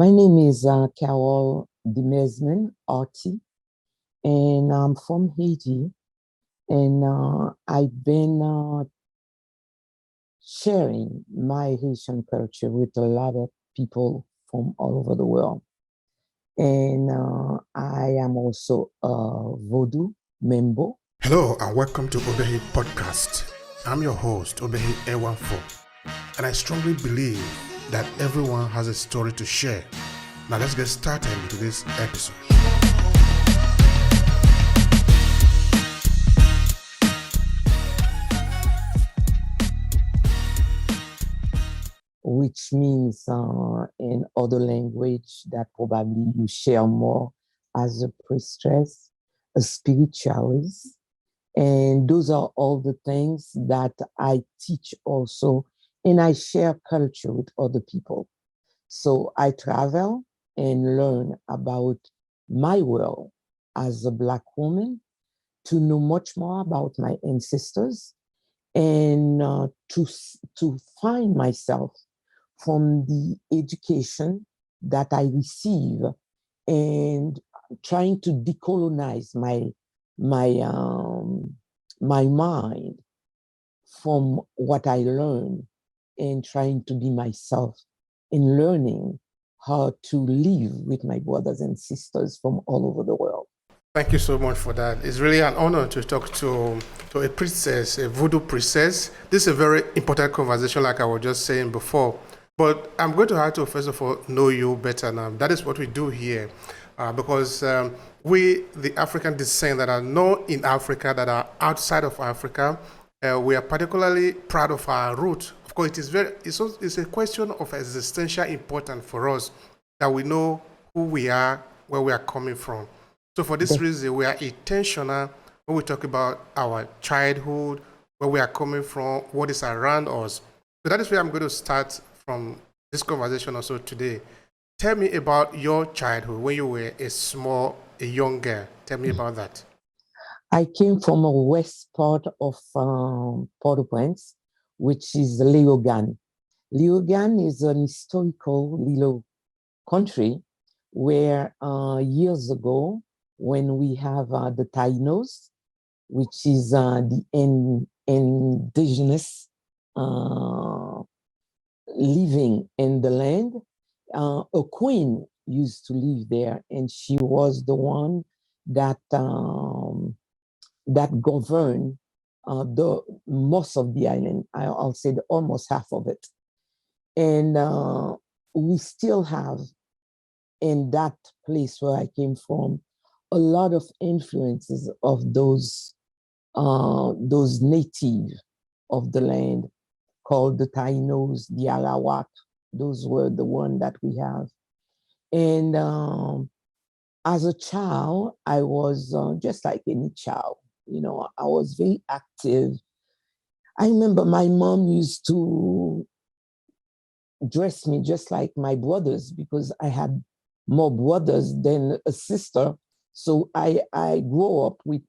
My name is Carole Demesmin Mawoule, and I'm from Haiti. And I've been sharing my Haitian culture with a lot of people from all over the world. And I am also a Vodou member. Hello and welcome to Obehi Podcast. I'm your host, Obehi A14, and I strongly believe that everyone has a story to share. Now let's get started into this episode. Which means in other language that probably you share more as a priestess, a spiritualist. And those are all the things that I teach also, and I share culture with other people. So I travel and learn about my world as a Black woman to know much more about my ancestors and to find myself from the education that I receive and trying to decolonize my mind from what I learn and trying to be myself in learning how to live with my brothers and sisters from all over the world. Thank you so much for that. It's really an honor to talk to a priestess, a voodoo priestess. This is a very important conversation, like I was just saying before. But I'm going to have to, first of all, know you better now. That is what we do here. Because we, the African descent that are known in Africa, that are outside of Africa, we are particularly proud of our root. Of course, it's a question of existential importance for us that we know who we are, where we are coming from. So for this reason, we are intentional when we talk about our childhood, where we are coming from, what is around us. So that is where I'm going to start from this conversation also today. Tell me about your childhood when you were a young girl. Tell me about that. I came from a west part of Port-au-Prince, which is Léogane. Léogane is an historical little country where years ago, when we have the Taínos, which is the indigenous living in the land, a queen used to live there, and she was the one that that governed the most of the island. I'll say almost half of it, and we still have in that place where I came from a lot of influences of those native of the land called the Taínos, the Arawak. Those were the one that we have. And as a child, I was just like any child. You know, I was very active. I remember my mom used to dress me just like my brothers because I had more brothers than a sister. So I grew up with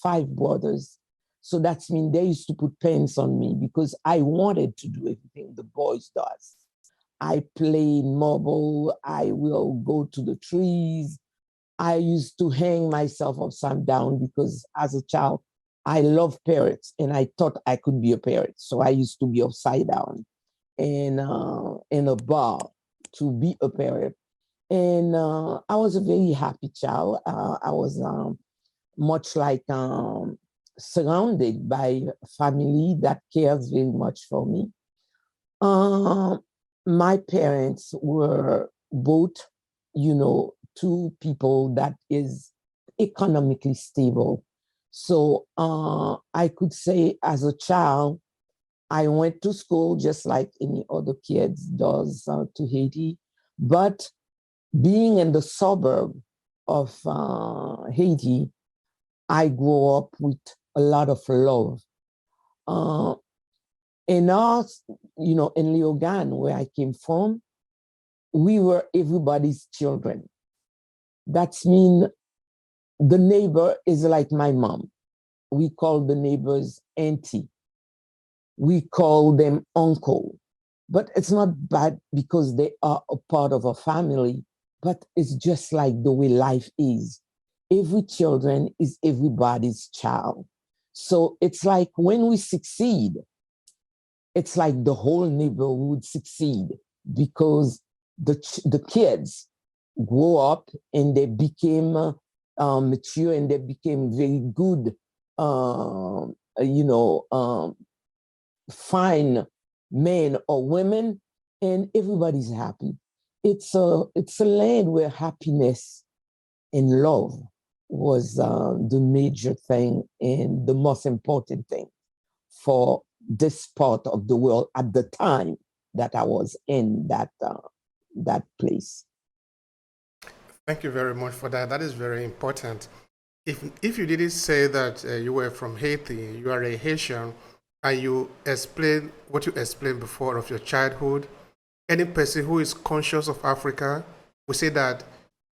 5 brothers. So that's mean they used to put pants on me because I wanted to do everything the boys does. I played marble. I will go to the trees. I used to hang myself upside down because as a child, I loved parrots and I thought I could be a parrot. So I used to be upside down in a bar to be a parrot. And I was a very happy child. I was much like surrounded by a family that cares very much for me. My parents were both, you know, 2 people that is economically stable. So I could say as a child, I went to school just like any other kids does to Haiti. But being in the suburb of Haiti, I grew up with a lot of love. In us, you know, in Léogane, where I came from, we were everybody's children. That's mean the neighbor is like my mom. We call the neighbors auntie. We call them uncle. But it's not bad because they are a part of a family, but it's just like the way life is. Every children is everybody's child. So it's like when we succeed, it's like the whole neighborhood succeed because the kids grow up and they became mature and they became very good, you know, fine men or women, and everybody's happy. It's a land where happiness and love was the major thing and the most important thing for this part of the world at the time that I was in that place. Thank you very much for that. That is very important. If you didn't say that you were from Haiti, you are a Haitian, and you explain what you explained before of your childhood, any person who is conscious of Africa will say that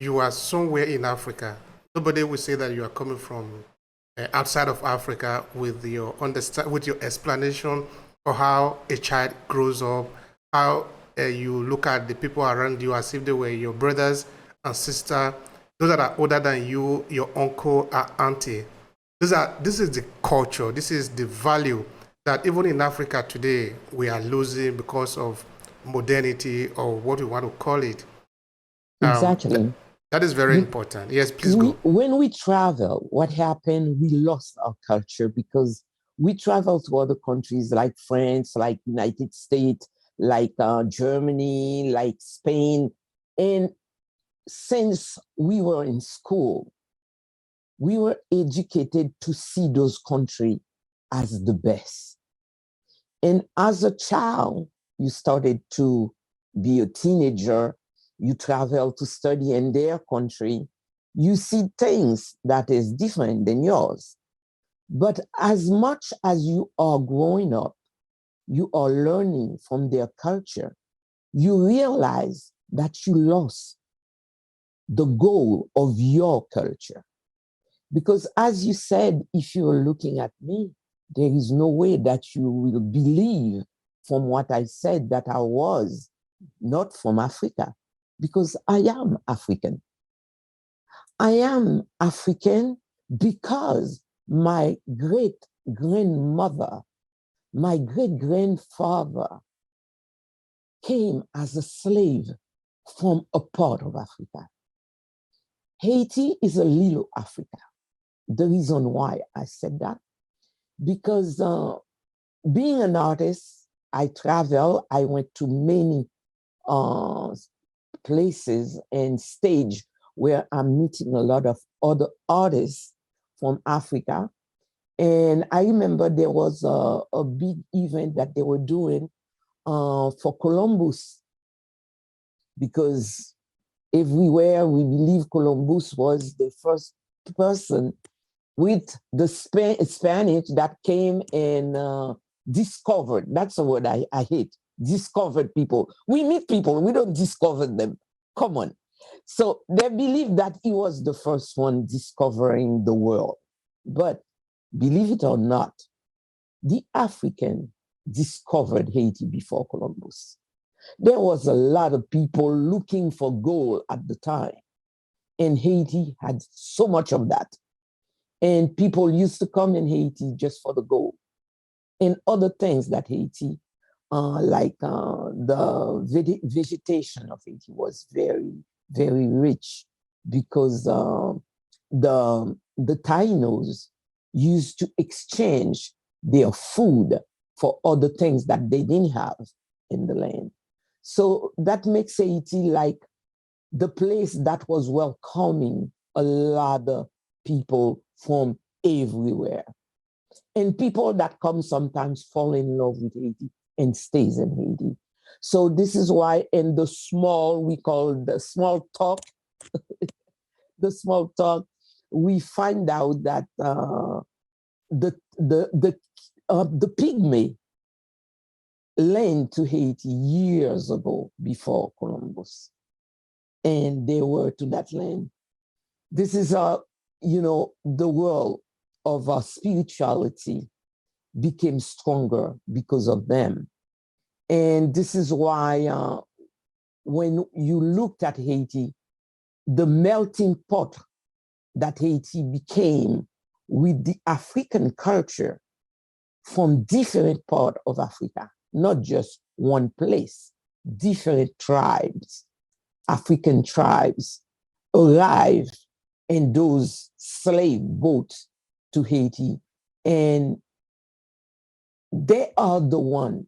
you are somewhere in Africa. Nobody will say that you are coming from outside of Africa with your understand with your explanation of how a child grows up, how you look at the people around you as if they were your brothers and sister, those that are older than you, your uncle or auntie. This is the culture, this is the value that even in Africa today we are losing because of modernity or what we want to call it. Th- Exactly. that is very Be- important. Yes, please go. when we travel, what happened? We lost our culture because we travel to other countries like France, like United States, like Germany, like Spain, and since we were in school, we were educated to see those countries as the best. And as a child, you started to be a teenager, you travel to study in their country, you see things that is different than yours. But as much as you are growing up, you are learning from their culture, you realize that you lost the goal of your culture. Because as you said, if you're looking at me, there is no way that you will believe from what I said that I was not from Africa, because I am African. I am African because my great grandmother, my great grandfather came as a slave from a part of Africa. Haiti is a little Africa. The reason why I said that, because being an artist, I travel, I went to many uh, places and stage where I'm meeting a lot of other artists from Africa. And I remember there was a big event that they were doing for Columbus, because everywhere we believe Columbus was the first person with the Spanish that came and discovered. That's a word I hate. Discovered people. We meet people, we don't discover them. Come on. So they believe that he was the first one discovering the world. But believe it or not, the African discovered Haiti before Columbus. There was a lot of people looking for gold at the time, and Haiti had so much of that. And people used to come in Haiti just for the gold and other things that Haiti, like the vegetation of Haiti was very, very rich, because the Tainos used to exchange their food for other things that they didn't have in the land. So that makes Haiti like the place that was welcoming a lot of people from everywhere. And people that come sometimes fall in love with Haiti and stays in Haiti. So this is why in the small, we call the small talk, the small talk, we find out that the pygmy land to Haiti years ago before Columbus, and they were to that land. This is the world of our spirituality became stronger because of them. And this is why when you looked at Haiti, the melting pot that Haiti became with the African culture from different parts of Africa, not just one place, different tribes, African tribes arrived in those slave boats to Haiti, and they are the one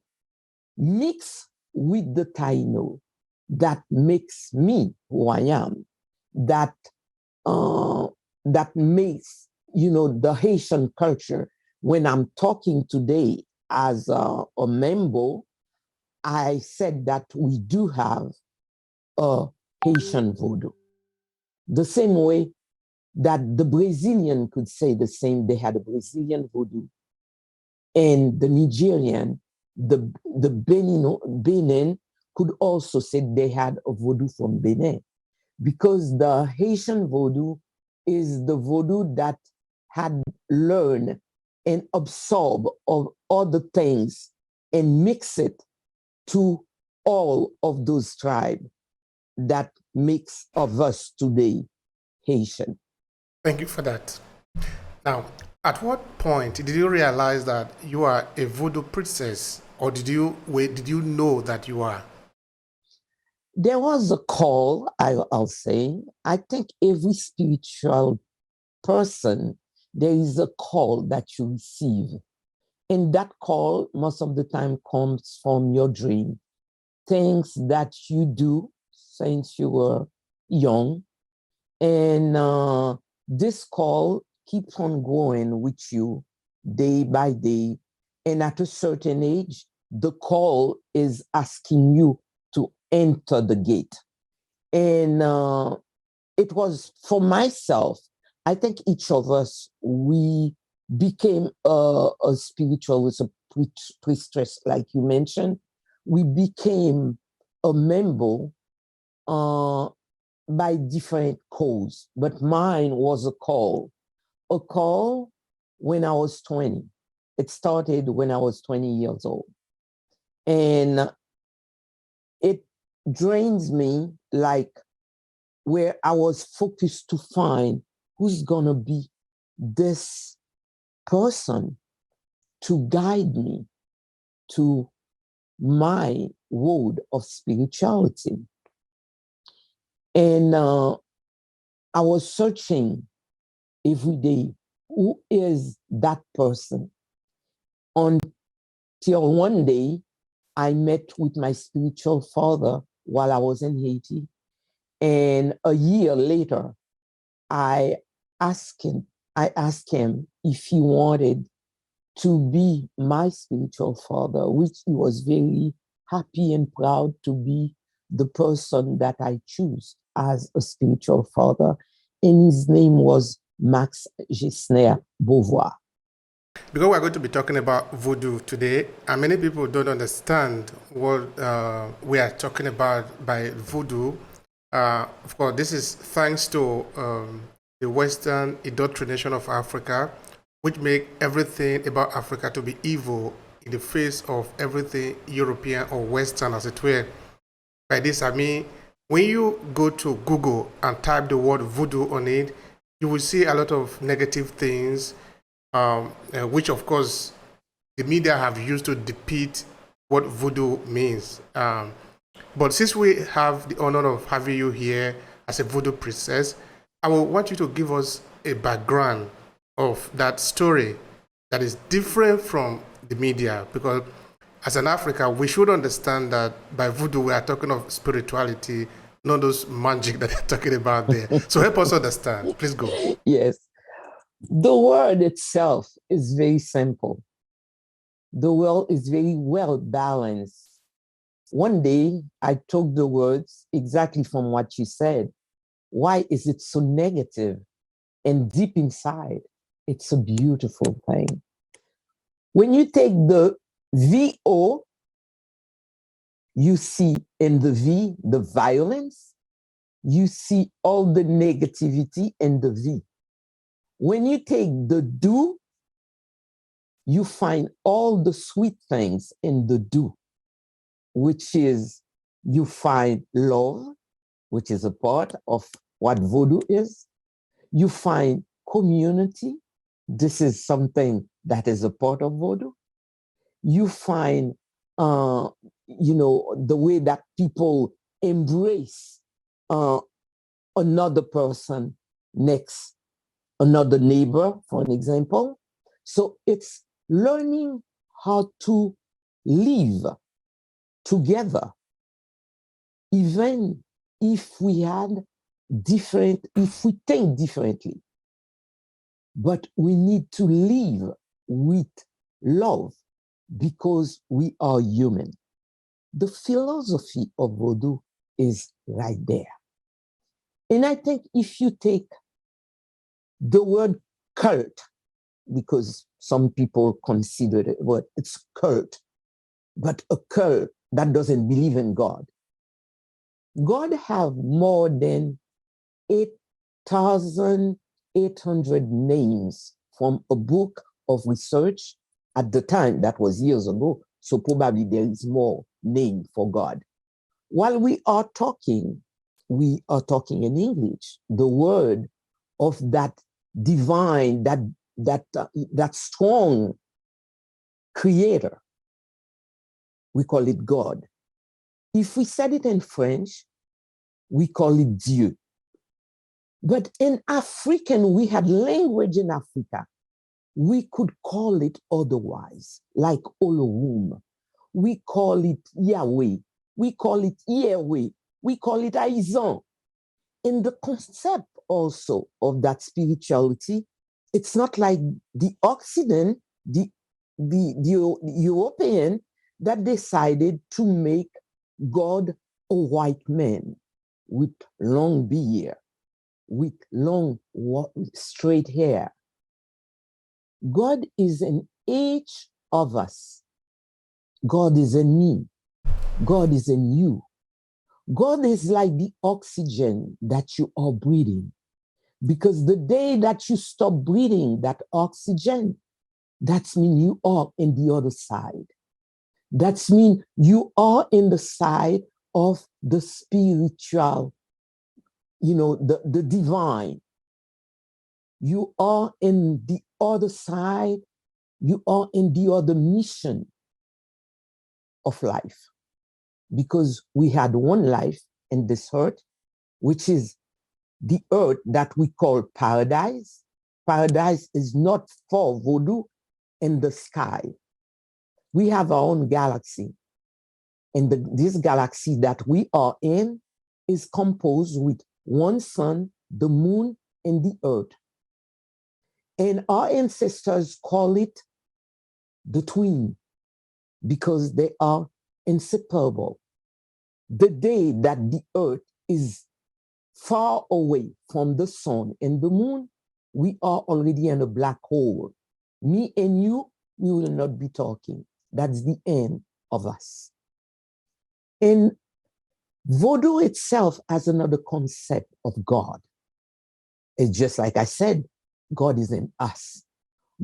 mixed with the Taino that makes me who I am, that that makes the Haitian culture. When I'm talking today as a member, I said that we do have a Haitian Vodou. The same way that the Brazilian could say the same, they had a Brazilian Vodou, and the Nigerian, the Benin could also say they had a Vodou from Benin, because the Haitian Vodou is the Vodou that had learned and absorbed of other things and mix it to all of those tribes that makes of us today Haitian. Thank you for that. Now, at what point did you realize that you are a voodoo princess, or did you know that you are? There was a call, I'll say. I think every spiritual person, there is a call that you receive. And that call, most of the time, comes from your dream. Things that you do since you were young. And this call keeps on going with you day by day. And at a certain age, the call is asking you to enter the gate. And it was for myself. I think each of us, we became a spiritual, with a priestess, like you mentioned. We became a member by different calls, but mine was a call when I was 20. It started when I was 20 years old. And it drains me, like where I was focused to find who's gonna be this person to guide me to my road of spirituality. And I was searching every day, who is that person? Until one day, I met with my spiritual father while I was in Haiti. And a year later, I asked him if he wanted to be my spiritual father, which he was very happy and proud to be the person that I choose as a spiritual father. And his name was Max Gisner Beauvoir. Because we're going to be talking about voodoo today, and many people don't understand what we are talking about by voodoo. Of course, this is thanks to the Western indoctrination of Africa, which make everything about Africa to be evil in the face of everything European or Western, as it were. By this, I mean, when you go to Google and type the word voodoo on it, you will see a lot of negative things, which, of course, the media have used to depict what voodoo means. But since we have the honor of having you here as a voodoo princess, I will want you to give us a background of that story that is different from the media, because as an African, we should understand that by voodoo, we are talking of spirituality, not those magic that they're talking about there. So help us understand. Please go. Yes. The word itself is very simple. The word is very well balanced. One day, I took the words exactly from what you said. Why is it so negative? And deep inside, it's a beautiful thing. When you take the VO, you see in the V, the violence. You see all the negativity in the V. When you take the do, you find all the sweet things in the do. which is you find love, which is a part of what Vodou is. You find community. This is something that is a part of Vodou. You find, the way that people embrace another person next, another neighbor, for an example. So it's learning how to live together, even if we think differently. But we need to live with love because we are human. The philosophy of Vodou is right there. And I think if you take the word cult, because some people consider it, well, it's cult, but a cult that doesn't believe in God. God have more than 8,800 names from a book of research at the time. That was years ago. So probably there is more name for God. While we are talking in English. The word of that divine, that strong creator, we call it God. If we said it in French, we call it Dieu. But in African, we had language in Africa. We could call it otherwise, like Olowum. We call it Yahweh. We call it Yahweh. We call it Aizan. In the concept also of that spirituality, it's not like the Occident, the European, that decided to make God a white man with long beard, with long straight hair. God is in each of us. God is in me. God is in you. God is like the oxygen that you are breathing. Because the day that you stop breathing that oxygen, that means you are in the other side. That means you are in the side of the spiritual, the divine. You are in the other side. You are in the other mission of life. Because we had one life in this earth, which is the earth that we call paradise. Paradise is not for Vodou in the sky. We have our own galaxy. And this galaxy that we are in is composed with one sun, the moon, and the earth. And our ancestors call it the twin because they are inseparable. The day that the earth is far away from the sun and the moon, we are already in a black hole. Me and you, we will not be talking. That's the end of us. And Vodou itself has another concept of God. It's just like I said, God is in us.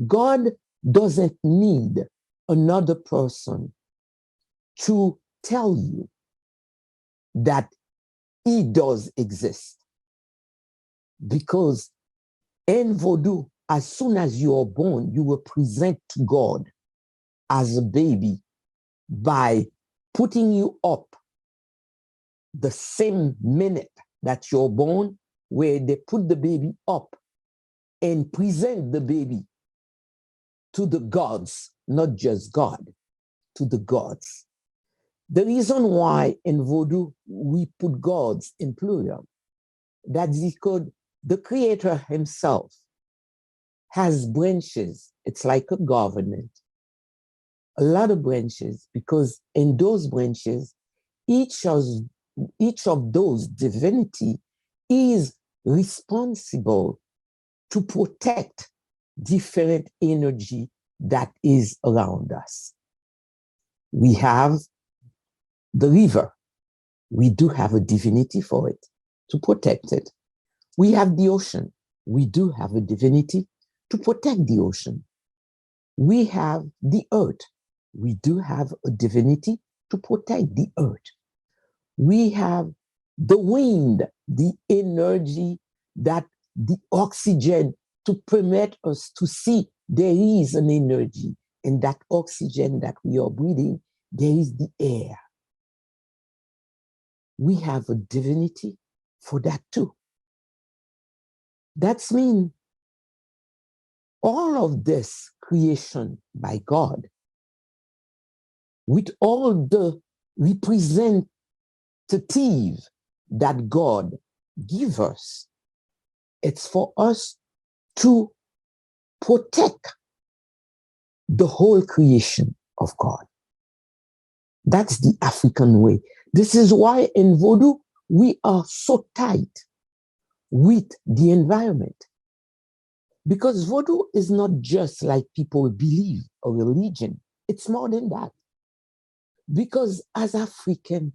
God doesn't need another person to tell you that he does exist. Because in Vodou, as soon as you are born, you were present to God as a baby by putting you up the same minute that you're born, where they put the baby up and present the baby to the gods, not just God, to the gods. The reason why in Vodou we put gods in plural, that's because the creator himself has branches. It's like a government, a lot of branches, because in those branches, each of those divinity is responsible to protect different energy that is around us. We have the river. We do have a divinity for it to protect it. We have the ocean. We do have a divinity to protect the ocean. We have the earth. We do have a divinity to protect the earth. We have the wind, the energy, that the oxygen to permit us to see there is an energy. And that oxygen that we are breathing, there is the air. We have a divinity for that too. That's mean all of this creation by God, with all the representative that God gives us, it's for us to protect the whole creation of God. That's the African way. This is why in Vodou, we are so tight with the environment. Because Vodou is not just like people believe a religion. It's more than that. Because as African,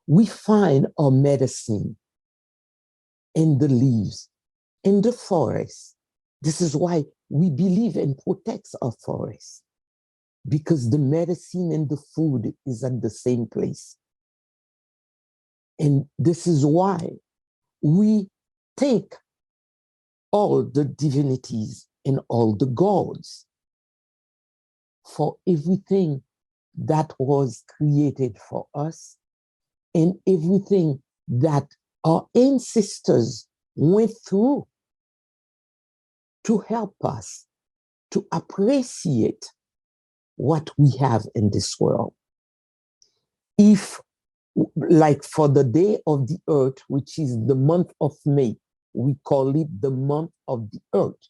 we find our medicine in the leaves, in the forest. This is why we believe and protect our forests. Because the medicine and the food is at the same place. And this is why we take all the divinities and all the gods for everything that was created for us and everything that our ancestors went through to help us to appreciate what we have in this world. If, like for the Day of the Earth, which is the month of May, we call it the month of the earth,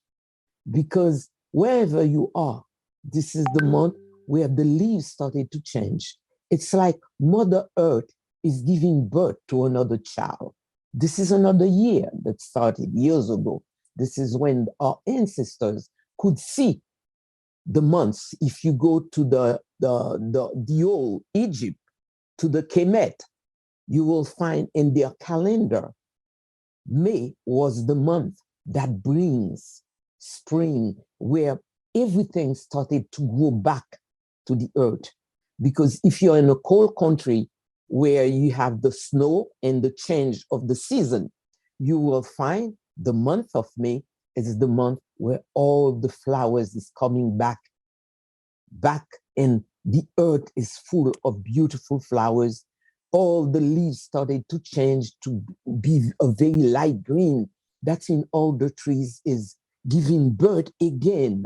because wherever you are, this is the month where the leaves started to change. It's like Mother Earth is giving birth to another child. This is another year that started years ago. This is when our ancestors could see the months. If you go to the old Egypt, to the Kemet, you will find in their calendar, May was the month that brings spring, where everything started to grow back to the earth. Because if you're in a cold country where you have the snow and the change of the season, you will find the month of May is the month where all the flowers is coming back, and the earth is full of beautiful flowers. All the leaves started to change to be a very light green. That's when all the trees is giving birth again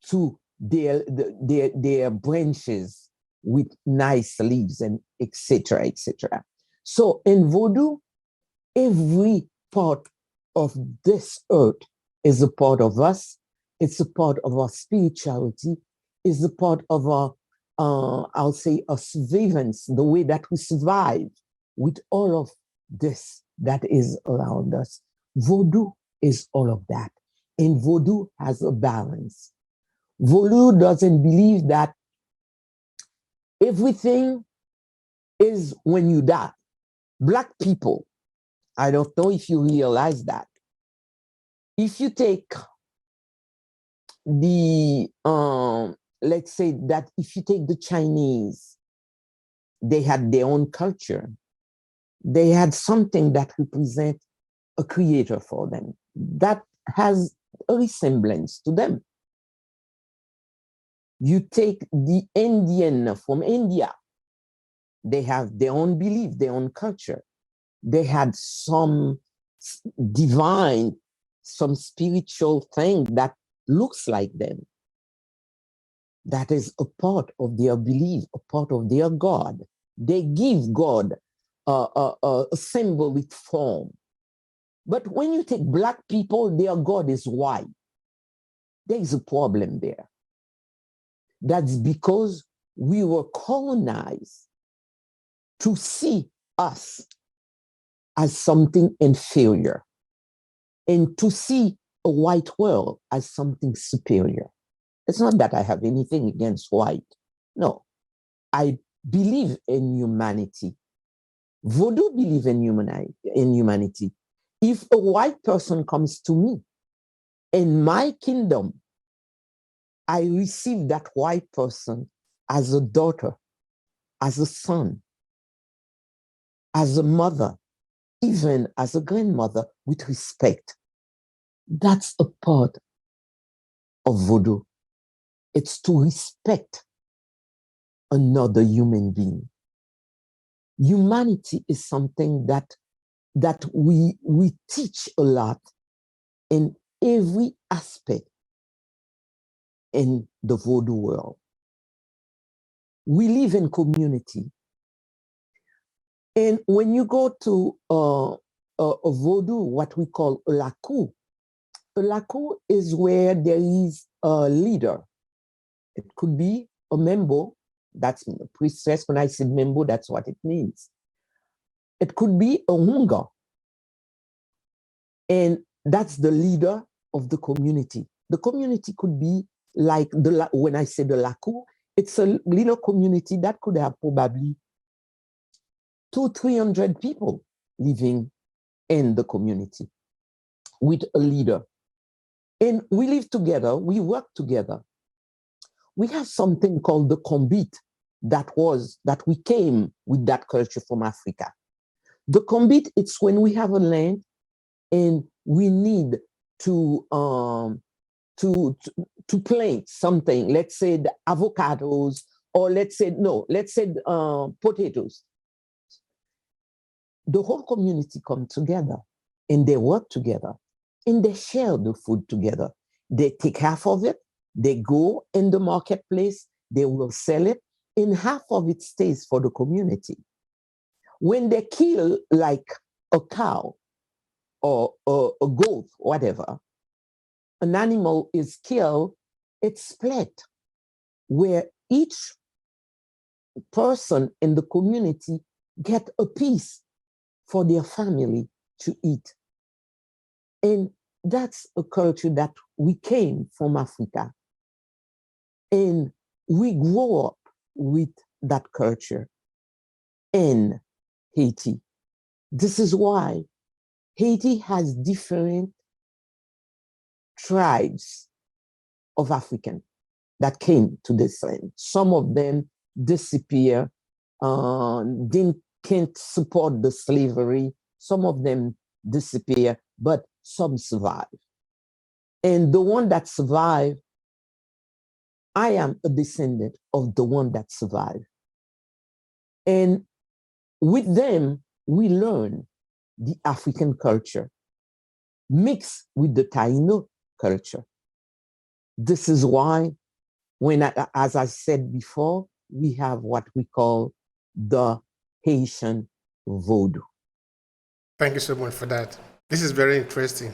to their branches with nice leaves and etc. etc. So in Vodou, every part of this earth is a part of us. It's a part of our spirituality. It's a part of our I'll say, a survivance, the way that we survive with all of this that is around us. Vodou is all of that. And Vodou has a balance. Vodou doesn't believe that everything is when you die. Black people, I don't know if you realize that. If you take the let's say that if you take the Chinese, they had their own culture. They had something that represents a creator for them that has a resemblance to them. You take the Indian from India, they have their own belief, their own culture. They had some divine, some spiritual thing that looks like them. That is a part of their belief, a part of their God. They give God a symbolic form. But when you take Black people, their God is white. There is a problem there. That's because we were colonized to see us as something inferior and to see a white world as something superior. It's not that I have anything against white. No, I believe in humanity. Vodou believe in humanity. If a white person comes to me in my kingdom, I receive that white person as a daughter, as a son, as a mother, even as a grandmother, with respect. That's a part of Vodou. It's to respect another human being. Humanity is something that we teach a lot in every aspect in the Vodou world. We live in community. And when you go to a Vodou, what we call a lakou is where there is a leader. It could be a member, that's a priestess. When I say member, that's what it means. It could be a hunga, and that's the leader of the community. The community could be like, when I say the lakou, it's a little community that could have probably 200-300 people living in the community with a leader. And we live together, we work together. We have something called the kombit that we came with that culture from Africa. The kombit, it's when we have a land and we need to plant something, let's say the avocados, or let's say potatoes. The whole community come together and they work together and they share the food together. They take half of it, they go in the marketplace, they will sell it, and half of it stays for the community. When they kill like a cow or a goat, whatever, an animal is killed, it's split, where each person in the community get a piece for their family to eat. And that's a culture that we came from Africa. And we grow up with that culture in Haiti. This is why Haiti has different tribes of African that came to this land. Some of them disappear, can't support the slavery. Some of them disappear, but some survive. And the one that survived, I am a descendant of the one that survived. And with them, we learn the African culture mixed with the Taino culture. This is why, as I said before, we have what we call the Haitian Vodou. Thank you so much for that. This is very interesting.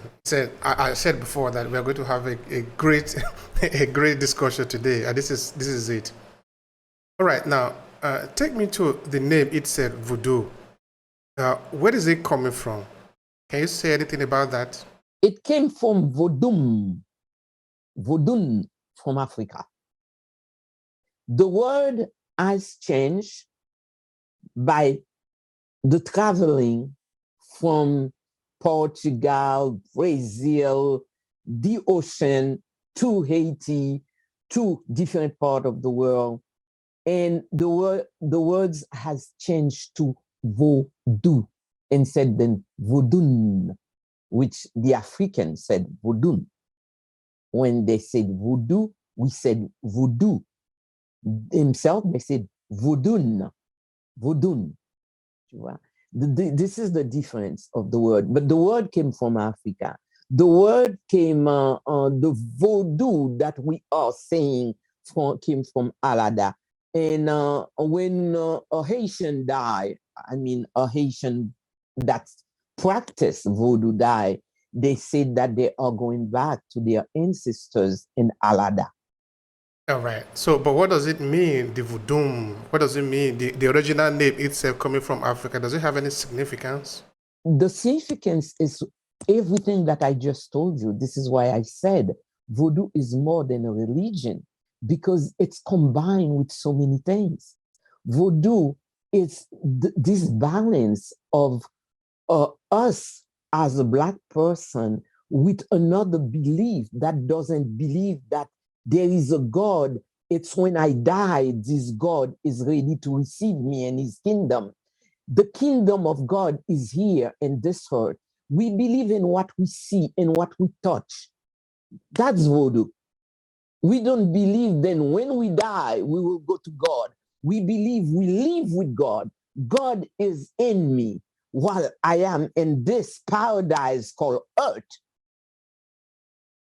I said before that we are going to have a great a great discussion today, and this is it. All right, now take me to the name itself, Vodou. Where is it coming from? Can you say anything about that? It came from Vodun from Africa. The word has changed by the traveling from Portugal, Brazil, the ocean to Haiti, to different parts of the world. And the words has changed to Vodou instead than Vodun, which the Africans said Vodun. When they said Voodoo, we said Voodoo. Himself, they said Vodun. Vodun. This is the difference of the word. But the word came from Africa. The word came, the Vodou that we are saying came from Alada. And when a Haitian died, a Haitian that practiced Vodou died, they said that they are going back to their ancestors in Alada. All right. So, but what does it mean, the Voodoo? What does it mean, the original name itself coming from Africa? Does it have any significance? The significance is everything that I just told you. This is why I said Vodou is more than a religion, because it's combined with so many things. Vodou is this balance of us as a Black person with another belief that doesn't believe that there is a God It's when I die, this God is ready to receive me in his kingdom. The kingdom of God is here in this earth. We believe in what we see and what we touch. That's Vodou. We don't believe then when we die, we will go to God. We believe we live with God. God is in me while I am in this paradise called earth.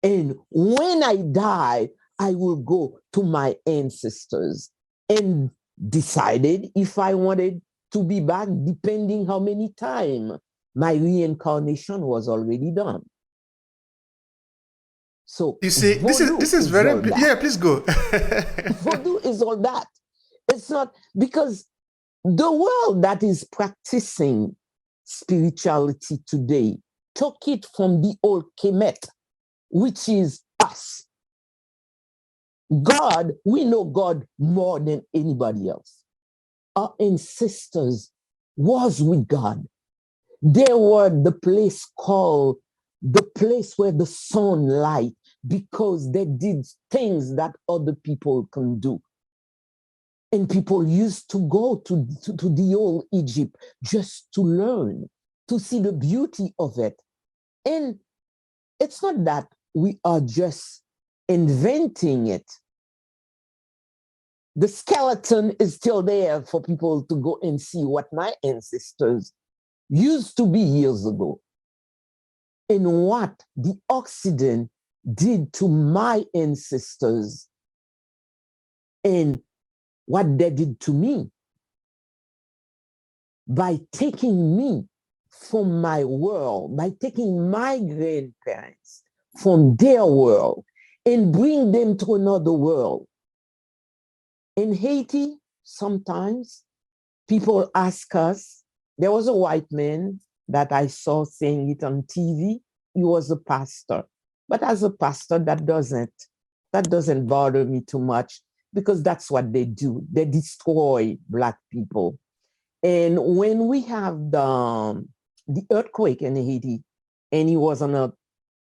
And when I die, I will go to my ancestors and decided if I wanted to be back, depending how many times my reincarnation was already done. So You see, Vodou this is is all very that. yeah. Please go. Vodou is all that. It's not because the world that is practicing spirituality today took it from the old Kemet, which is us. God, we know God more than anybody else. Our ancestors was with God. They were the place called the place where the sun light because they did things that other people can do. And people used to go to the old Egypt just to learn, to see the beauty of it. And it's not that we are just inventing it. The skeleton is still there for people to go and see what my ancestors used to be years ago and what the Occident did to my ancestors and what they did to me by taking me from my world, by taking my grandparents from their world and bring them to another world. In Haiti, sometimes people ask us, there was a white man that I saw saying it on TV. He was a pastor. But as a pastor, that doesn't bother me too much because that's what they do. They destroy Black people. And when we have the earthquake in Haiti, and he was on a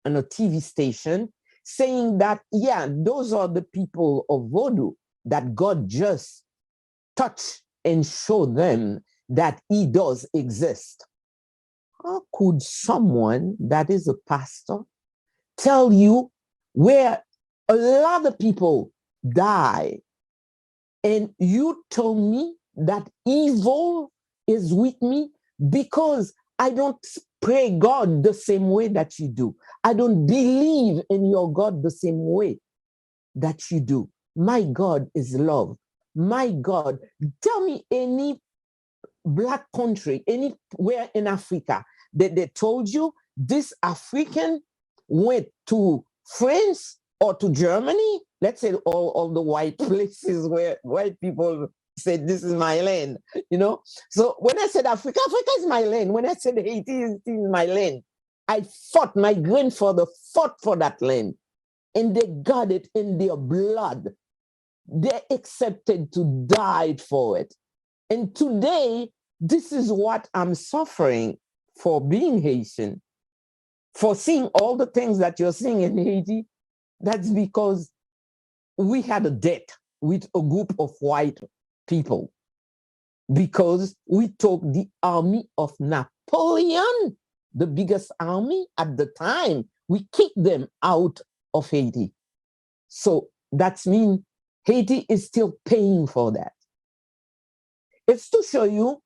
TV station saying that, yeah, those are the people of Vodou that God just touched and showed them that he does exist. How could someone that is a pastor tell you where a lot of people die and you told me that evil is with me because I don't pray God the same way that you do. I don't believe in your God the same way that you do. My God is love. My God, tell me any Black country, anywhere in Africa that they told you this African went to France or to Germany, let's say all the white places where white people said, this is my land, you know? So when I said Africa, Africa is my land. When I said Haiti is my land, I fought, my grandfather fought for that land and they got it in their blood. They accepted to die for it. And today, this is what I'm suffering for being Haitian, for seeing all the things that you're seeing in Haiti. That's because we had a debt with a group of white people because we took the army of Napoleon, the biggest army at the time. We kicked them out of Haiti. So that means Haiti is still paying for that. It's to show you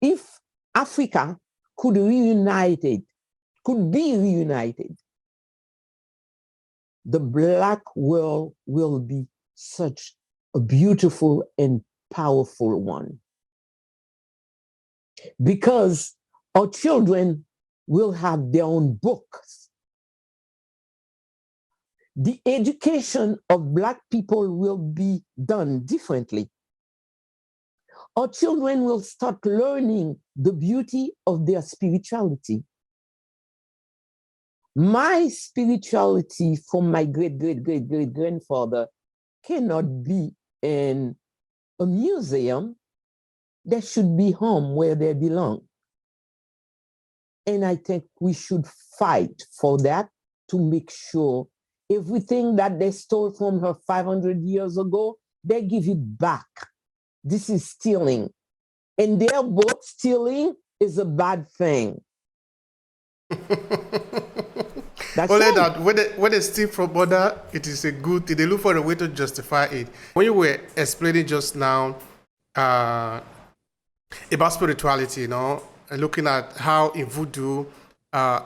if Africa could be reunited, the Black world will be such a beautiful and powerful one. Because our children will have their own books. The education of Black people will be done differently. Our children will start learning the beauty of their spirituality. My spirituality from my great-great-great-great-grandfather cannot be in a museum. They should be home where they belong. And I think we should fight for that to make sure Everything that they stole from her 500 years ago, they give it back. This is stealing. In their book, stealing is a bad thing. That's Only right. that when they steal from other, it is a good thing. They look for a way to justify it. When you were explaining just now uh, about spirituality, and looking at how in voodoo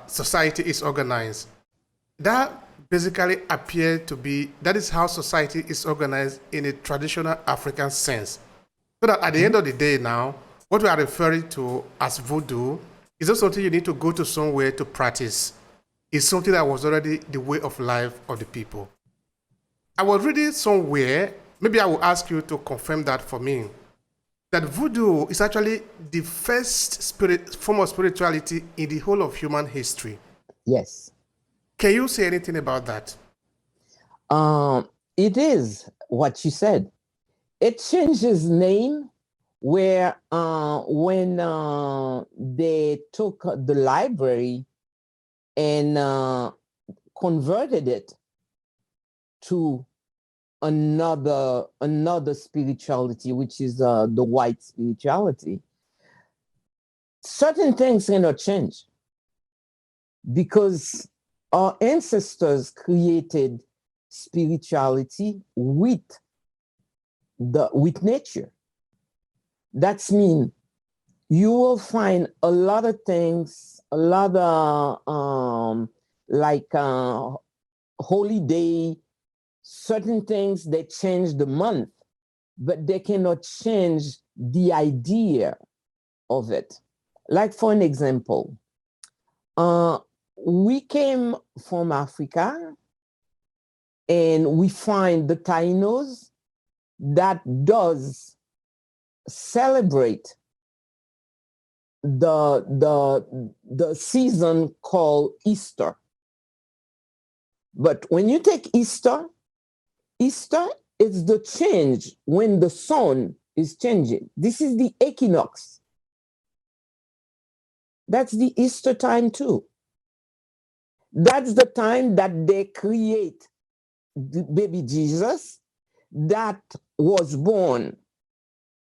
society is organized, that basically appeared to be that is how society is organized in a traditional African sense. So that at the end of the day now, what we are referring to as voodoo is not something you need to go to somewhere to practice. It's something that was already the way of life of the people. I was reading somewhere, maybe I will ask you to confirm that for me, that voodoo is actually the first form of spirituality in the whole of human history. Yes. Can you say anything about that? It is what you said. It changed his name where when they took the library and converted it to another spirituality, which is the white spirituality. Certain things cannot change because our ancestors created spirituality with nature. That's mean you will find a lot of things, a lot of like holy day, certain things that change the month, but they cannot change the idea of it. Like for an example, we came from Africa and we find the Tainos that does celebrate the season called Easter. But when you take Easter is the change when the sun is changing. This is the equinox. That's the Easter time too. That's the time that they create the baby Jesus that was born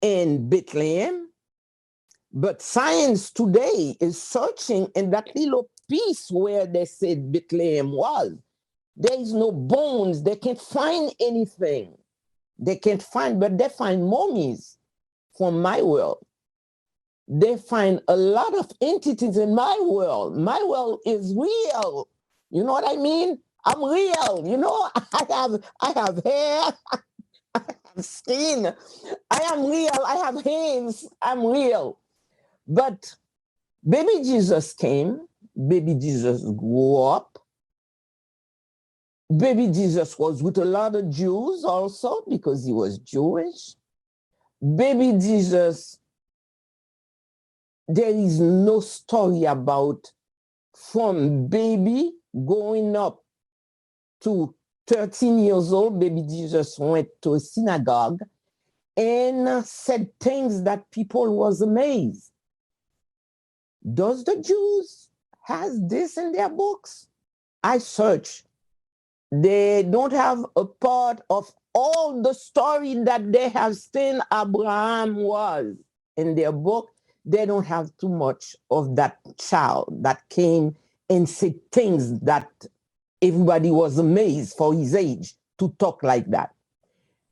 in Bethlehem. But science today is searching in that little piece where they said Bethlehem was. There is no bones. They can't find anything. They can't find, but they find mummies from my world. They find a lot of entities in my world. My world is real. You know what I mean? I'm real. I have hair, I have skin. I am real. I have hands. I'm real. But baby Jesus came. Baby Jesus grew up. Baby Jesus was with a lot of Jews also because he was Jewish. Baby Jesus, there is no story about from baby going up to 13 years old. Baby Jesus went to a synagogue and said things that people was amazed. Does the Jews has this in their books? I searched. They don't have a part of all the story that they have seen Abraham was in their book. They don't have too much of that child that came and said things that everybody was amazed for his age to talk like that.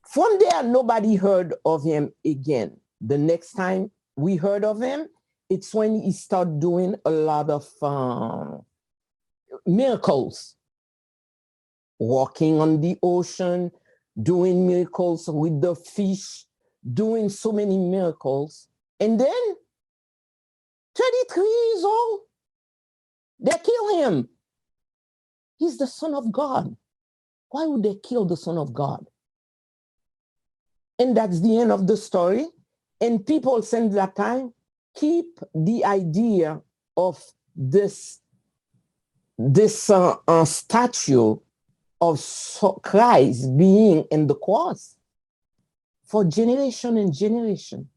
From there, nobody heard of him again. The next time we heard of him, it's when he started doing a lot of miracles. Walking on the ocean, doing miracles with the fish, doing so many miracles. And then, 33 years old, they kill him. He's the Son of God. Why would they kill the Son of God? And that's the end of the story. And people since that time keep the idea of this statue of Christ being in the cross for generation and generation.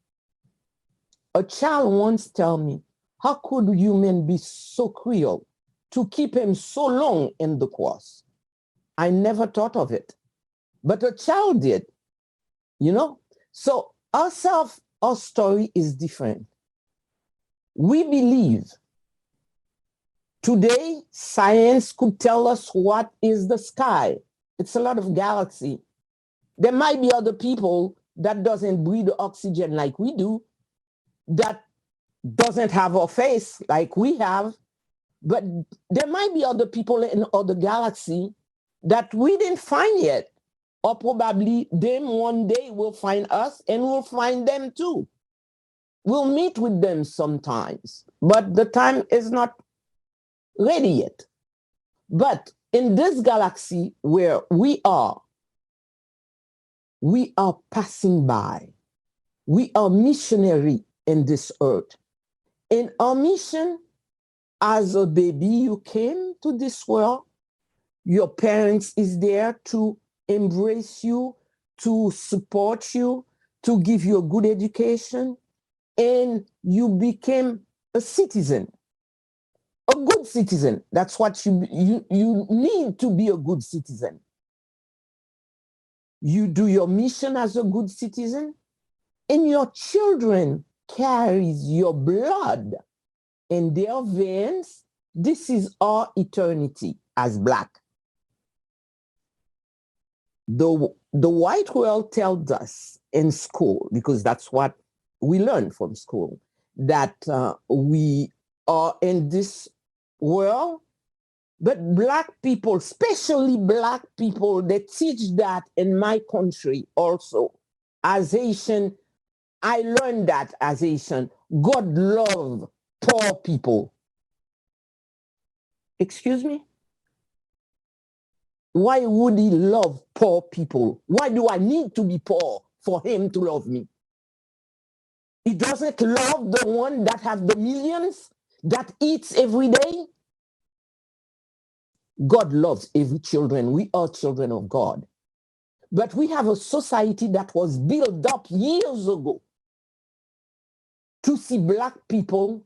A child once told me, how could human be so cruel to keep him so long in the cross? I never thought of it, but a child did, you know? So our story is different. We believe today science could tell us what is the sky. It's a lot of galaxy. There might be other people that doesn't breathe oxygen like we do, that doesn't have a face like we have, but there might be other people in other galaxy that we didn't find yet. Or probably them one day will find us and we'll find them too. We'll meet with them sometimes, but the time is not ready yet. But in this galaxy where we are passing by. We are missionary in this earth. In our mission, as a baby, you came to this world. Your parents is there to embrace you, to support you, to give you a good education, and you became a citizen, a good citizen. That's what you need to be a good citizen. You do your mission as a good citizen, and your children carries your blood in their veins. This is our eternity as Black. The white world tells us in school, because that's what we learn from school, that we are in this world, but Black people, especially Black people, they teach that in my country also. As Haitian, I learned that as Haitian, God loves poor people. Excuse me? Why would he love poor people? Why do I need to be poor for him to love me? He doesn't love the one that has the millions, that eats every day. God loves every children. We are children of God. But we have a society that was built up years ago to see Black people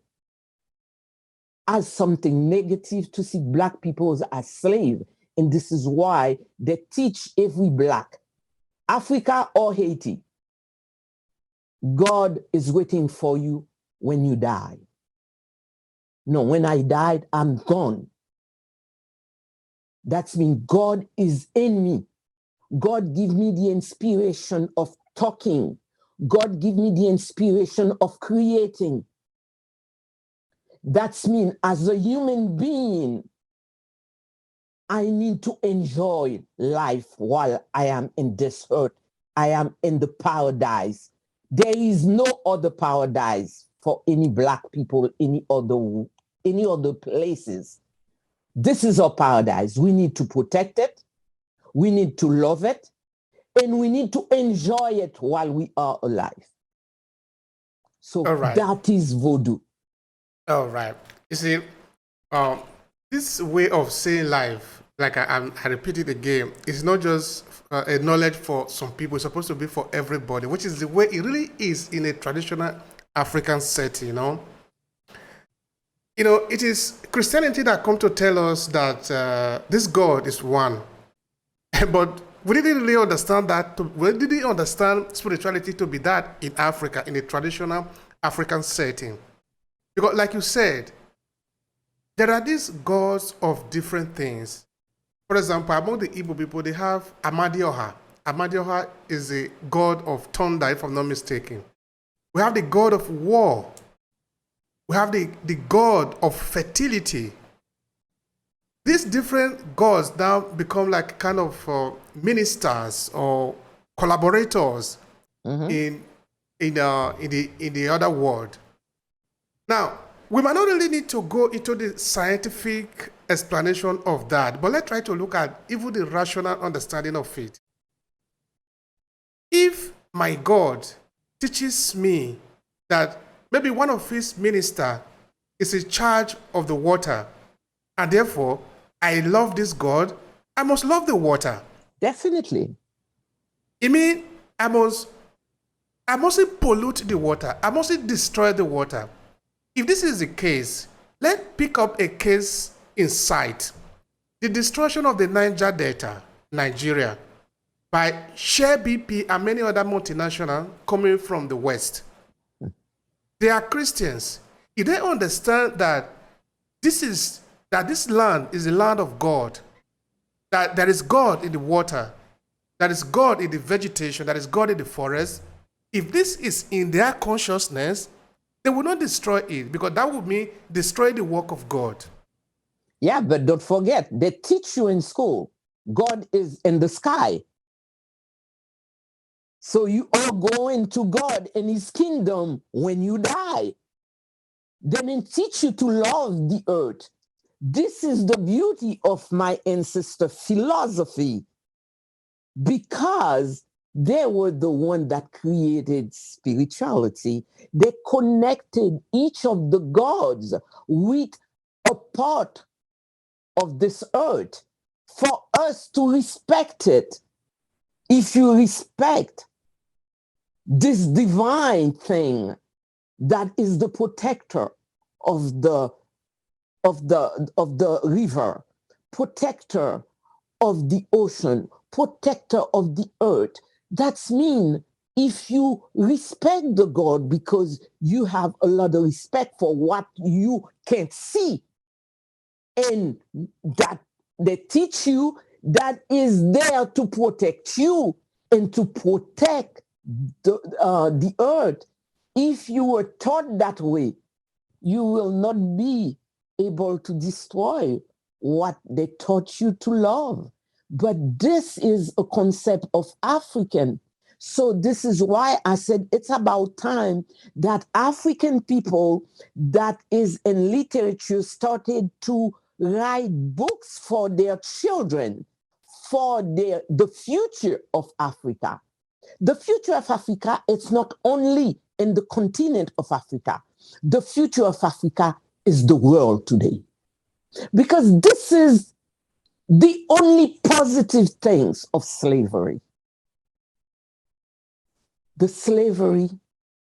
as something negative, to see Black people as slaves. And this is why they teach every Black, Africa or Haiti, God is waiting for you when you die. No, when I died, I'm gone. That means God is in me. God give me the inspiration of talking. God give me the inspiration of creating. That means as a human being, I need to enjoy life while I am in this earth. I am in the paradise. There is no other paradise for any Black people, any other places. This is our paradise. We need to protect it. We need to love it. And we need to enjoy it while we are alive. So that is Vodou. All right. You see, this way of saying life, like I repeat it again, is not just a knowledge for some people. It's supposed to be for everybody, which is the way it really is in a traditional African setting, you know. You know, it is Christianity that come to tell us that this God is one. But we didn't really understand that. We didn't understand spirituality to be that in Africa, in a traditional African setting. Because like you said, there are these gods of different things. For example, among the Igbo people, they have Amadioha. Amadioha is a god of thunder, if I'm not mistaken. We have the god of war. We have the god of fertility. These different gods now become like kind of ministers or collaborators in the other world. Now, we might not really need to go into the scientific explanation of that, but let's try to look at even the rational understanding of it. If my God teaches me that maybe one of his ministers is in charge of the water, and therefore I love this God, I must love the water. Definitely. I mean, I mustn't pollute the water. I mustn't destroy the water. If this is the case, let's pick up a case in sight. The destruction of the Niger Delta, Nigeria, by Shell BP and many other multinationals coming from the West. They are Christians. If they understand that this land is the land of God, that there is God in the water, that is God in the vegetation, that is God in the forest, if this is in their consciousness, they will not destroy it, because that would mean destroy the work of God. Yeah, but don't forget, they teach you in school, God is in the sky. So you are going to God and his kingdom when you die. They didn't teach you to love the earth. This is the beauty of my ancestor philosophy, because they were the one that created spirituality. They connected each of the gods with a part of this earth for us to respect it. If you respect this divine thing that is the protector of the river, protector of the ocean, protector of the earth, that's mean if you respect the God because you have a lot of respect for what you can't see, and that they teach you that is there to protect you and to protect the earth. If you were taught that way, you will not be able to destroy what they taught you to love. But this is a concept of African. So this is why I said it's about time that African people that is in literature started to write books for their children, for the future of Africa. The future of Africa, it's not only in the continent of Africa. The future of Africa is the world today. Because this is the only positive things of slavery. The slavery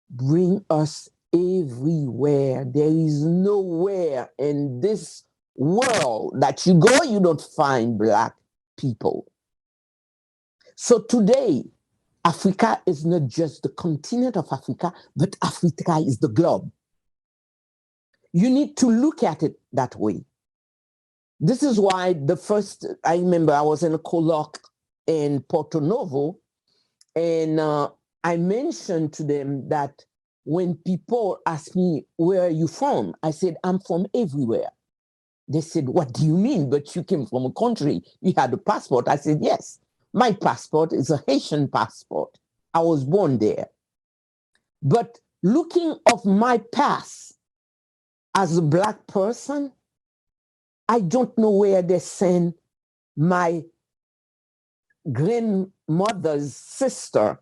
bring us everywhere. There is nowhere in this world that you go, you don't find Black people. So today, Africa is not just the continent of Africa, but Africa is the globe. You need to look at it that way. This is why I remember I was in a colloque in Porto Novo, and I mentioned to them that when people ask me, where are you from? I said, I'm from everywhere. They said, what do you mean? But you came from a country, you had a passport. I said, yes, my passport is a Haitian passport. I was born there. But looking of my past as a Black person, I don't know where they send my grandmother's sister.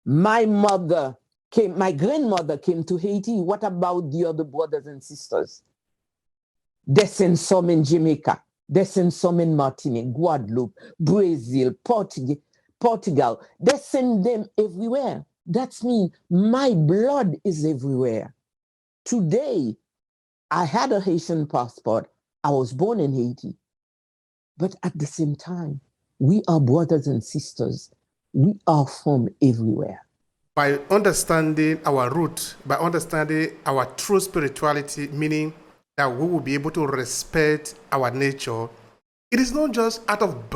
My grandmother came to Haiti. What about the other brothers and sisters? They send some in Jamaica. They send some in Martinique, Guadeloupe, Brazil, Portugal. They send them everywhere. That means my blood is everywhere. Today, I had a Haitian passport. I was born in Haiti. But at the same time, we are brothers and sisters. We are from everywhere. By understanding our root, by understanding our true spirituality, meaning that we will be able to respect our nature, it is not just out of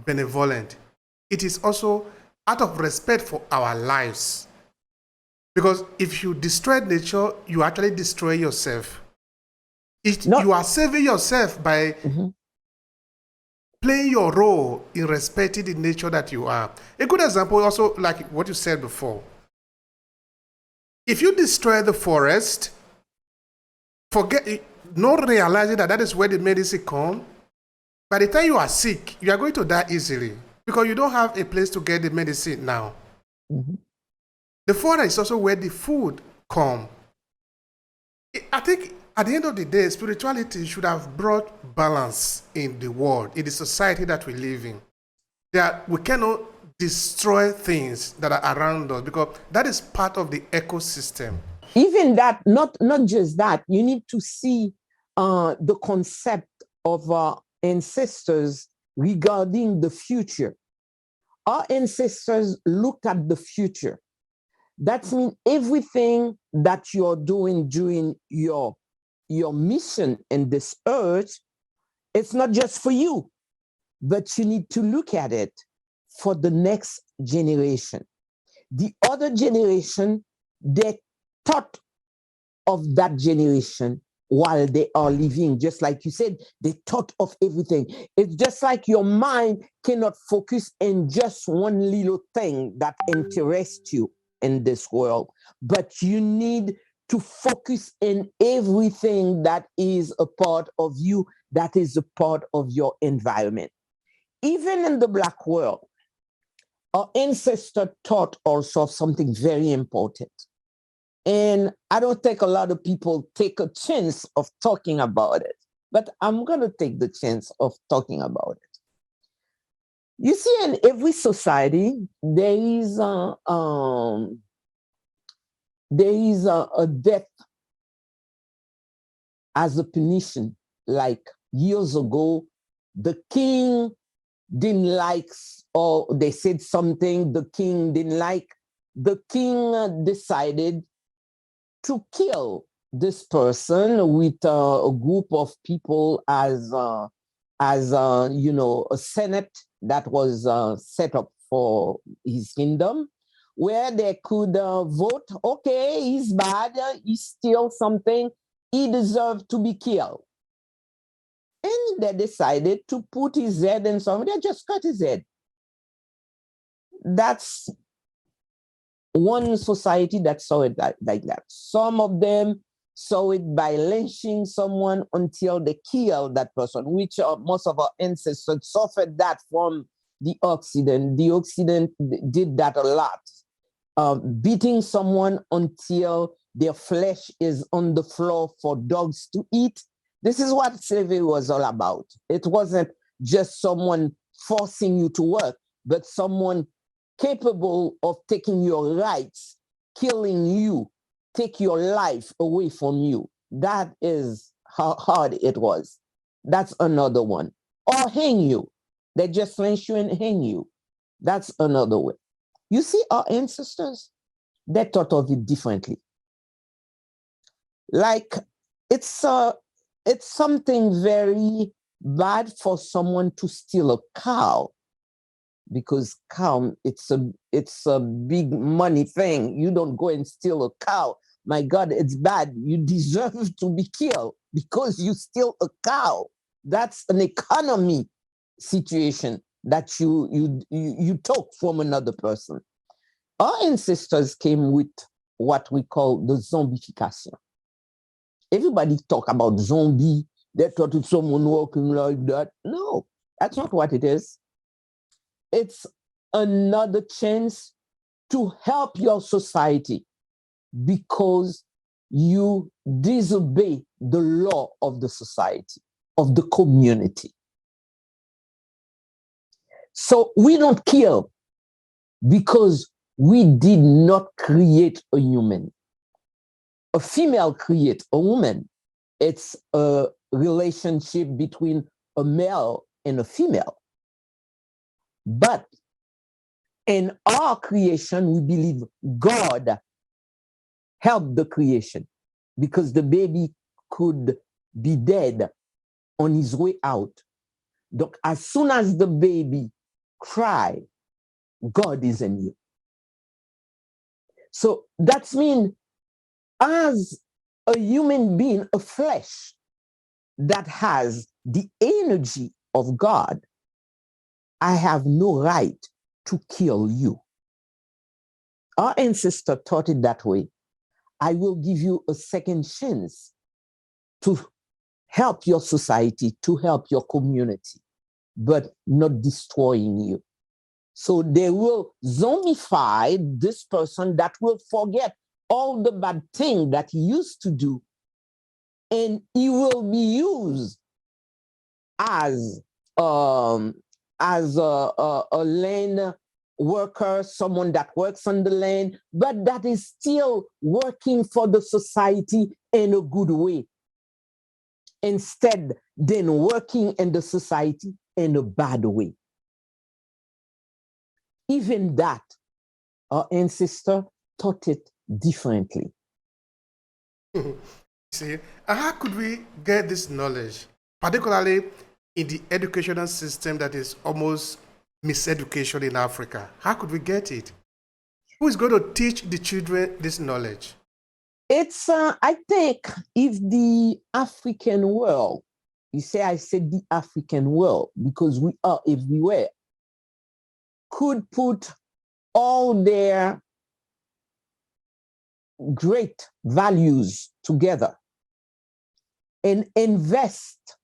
benevolence, it is also out of respect for our lives. Because if you destroy nature, you actually destroy yourself. You are saving yourself by playing your role in respecting the nature that you are. A good example also, like what you said before. If you destroy the forest, not realizing that is where the medicine comes, by the time you are sick, you are going to die easily because you don't have a place to get the medicine now. Mm-hmm. The forest is also where the food comes. I think at the end of the day, spirituality should have brought balance in the world, in the society that we live in. That we cannot destroy things that are around us because that is part of the ecosystem. Even that, not just that, you need to see the concept of our ancestors regarding the future. Our ancestors looked at the future. That means everything that you're doing during your mission in this earth, it's not just for you, but you need to look at it for the next generation. The other generation, they thought of that generation while they are living. Just like you said, they thought of everything. It's just like your mind cannot focus in just one little thing that interests you in this world, but you need to focus in everything that is a part of you, that is a part of your environment. Even in the Black world, our ancestor taught also of something very important. And I don't think a lot of people take a chance of talking about it, but I'm going to take the chance of talking about it. You see, in every society, there is a death as a punition. Like years ago, the king didn't like, or they said something the king didn't like. The king decided to kill this person with a group of people as a senate that was set up for his kingdom, where they could vote. Okay, he's bad, he steals something, he deserves to be killed. And they decided to put his head in something. They just cut his head. That's one society that saw it like that. Some of them saw it by lynching someone until they killed that person, which most of our ancestors suffered that from the Occident. The Occident did that a lot, beating someone until their flesh is on the floor for dogs to eat. This is what slavery was all about. It wasn't just someone forcing you to work, but someone capable of taking your rights, killing you, take your life away from you. That is how hard it was. That's another one. Or hang you. They just lynch you and hang you. That's another way. You see, our ancestors, they thought of it differently. Like it's something very bad for someone to steal a cow, because cow, it's a big money thing. You don't go and steal a cow. My God, it's bad. You deserve to be killed because you steal a cow. That's an economy situation that you took from another person. Our ancestors came with what we call the zombification. Everybody talk about zombie. They thought it's someone walking like that. No, that's not what it is. It's another chance to help your society because you disobey the law of the society, of the community. So we don't kill because we did not create a human. A female creates a woman. It's a relationship between a male and a female. But in our creation, we believe God helped the creation because the baby could be dead on his way out. As soon as the baby cries, God is in you. So that means as a human being, a flesh that has the energy of God, I have no right to kill you. Our ancestor taught it that way. I will give you a second chance to help your society, to help your community, but not destroying you. So they will zombify this person that will forget all the bad things that he used to do, and he will be used as a land worker, someone that works on the land, but that is still working for the society in a good way. instead than working in the society in a bad way. Even that, our ancestor taught it differently. See, and how could we get this knowledge, particularly in the educational system that is almost miseducation in Africa? How could we get it? Who is going to teach the children this knowledge? It's, I think, if the African world, I said the African world because we are everywhere, could put all their great values together and invest,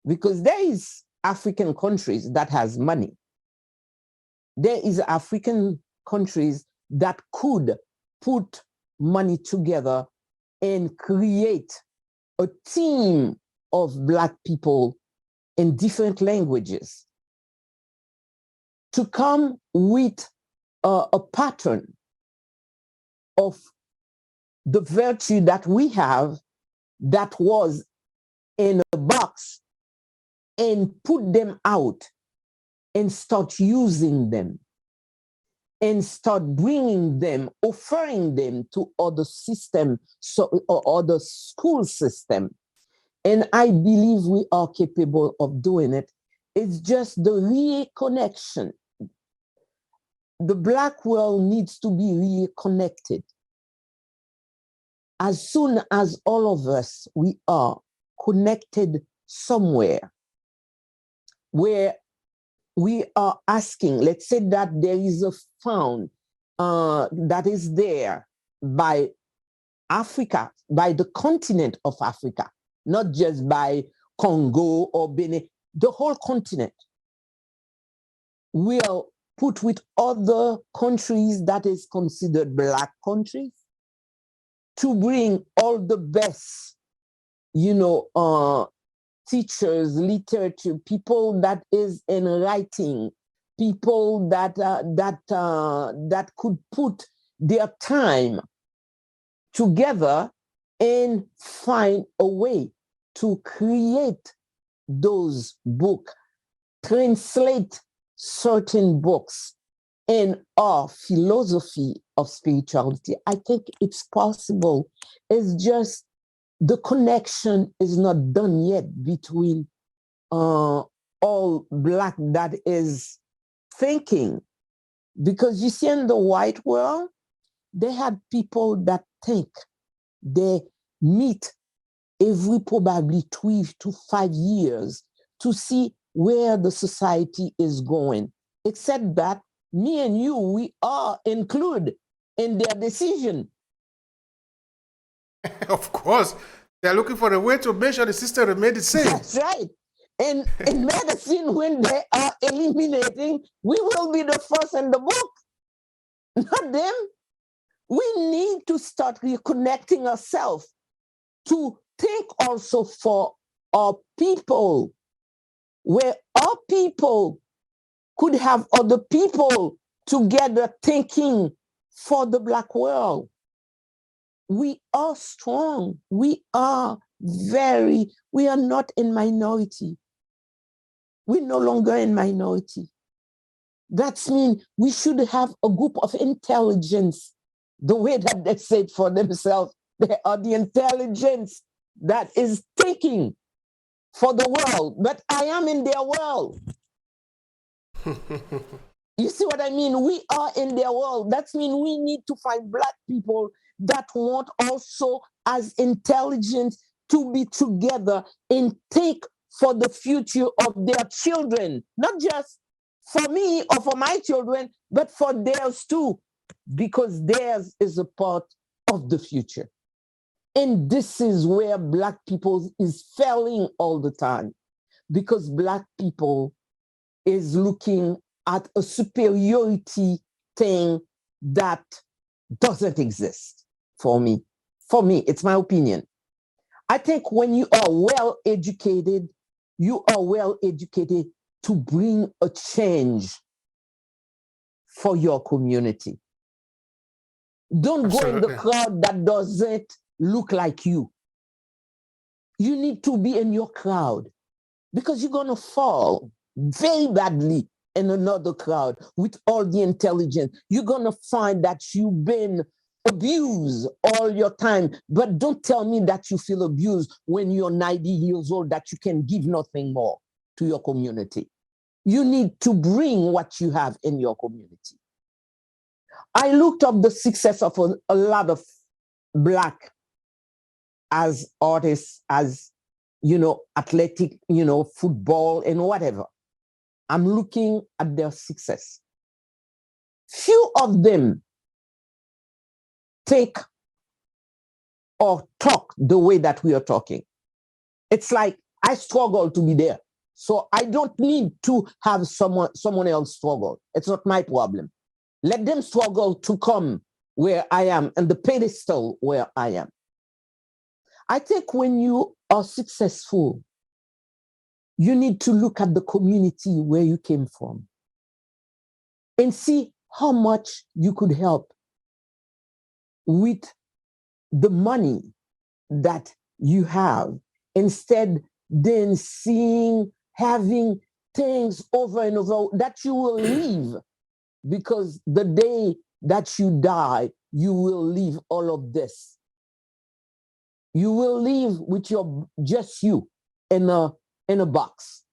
because there is African countries that has money. There is African countries that could put money together and create a team of Black people in different languages to come with a pattern of the virtue that we have that was in a box and put them out and start using them and start bringing them, offering them to other systems, or other school system. And I believe we are capable of doing it. It's just the reconnection. The Black world needs to be reconnected. As soon as all of us, we are connected somewhere where we are asking, let's say that there is a fund that is there by Africa, by the continent of Africa, not just by Congo or Benin, the whole continent will put with other countries that is considered Black countries to bring all the best, teachers, literature, people that is in writing, people that could put their time together and find a way to create those books, translate certain books in our philosophy of spirituality. I think it's possible. It's just the connection is not done yet between all Black that is thinking. Because you see, in the white world, they had people that think. They meet every probably 3 to 5 years to see where the society is going. Except that me and you, we are included in their decision. Of course, they're looking for a way to make sure the system remains the same. That's right. And in medicine, when they are eliminating, we will be the first in the book, not them. We need to start reconnecting ourselves to think also for our people, where our people could have other people together thinking for the Black world. We are strong. We are not in minority. We're no longer in minority. That means we should have a group of intelligence, the way that they said for themselves. They are the intelligence that is thinking for the world, but I am in their world. You see what I mean? We are in their world. That means we need to find Black people that want also as intelligent to be together and think for the future of their children, not just for me or for my children, but for theirs too, because theirs is a part of the future. And this is where Black people is failing all the time, because Black people is looking at a superiority thing that doesn't exist for me. For me, it's my opinion. I think when you are well educated, you are well educated to bring a change for your community. Don't Absolutely. Go in the crowd that doesn't look like you. You need to be in your crowd because you're going to fall very badly in another crowd with all the intelligence. You're going to find that you've been abused all your time. But don't tell me that you feel abused when you're 90 years old, that you can give nothing more to your community. You need to bring what you have in your community. I looked up the success of a lot of Black as artists, as, athletic, football and whatever. I'm looking at their success. Few of them take or talk the way that we are talking. It's like I struggle to be there. So I don't need to have someone else struggle. It's not my problem. Let them struggle to come where I am and the pedestal where I am. I think when you are successful, you need to look at the community where you came from and see how much you could help with the money that you have, instead than having things over and over that you will leave, because the day that you die, you will leave all of this. You will leave with just you in a box.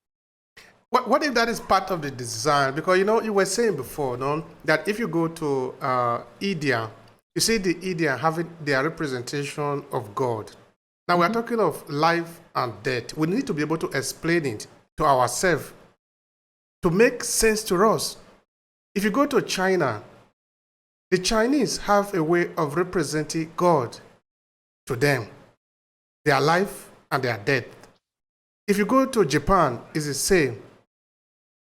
What if that is part of the design? Because you were saying before, no, that if you go to India, you see the Indian having their representation of God. Now we're talking of life and death. We need to be able to explain it to ourselves to make sense to us. If you go to China, the Chinese have a way of representing God to them, their life and their death. If you go to Japan, it's the same.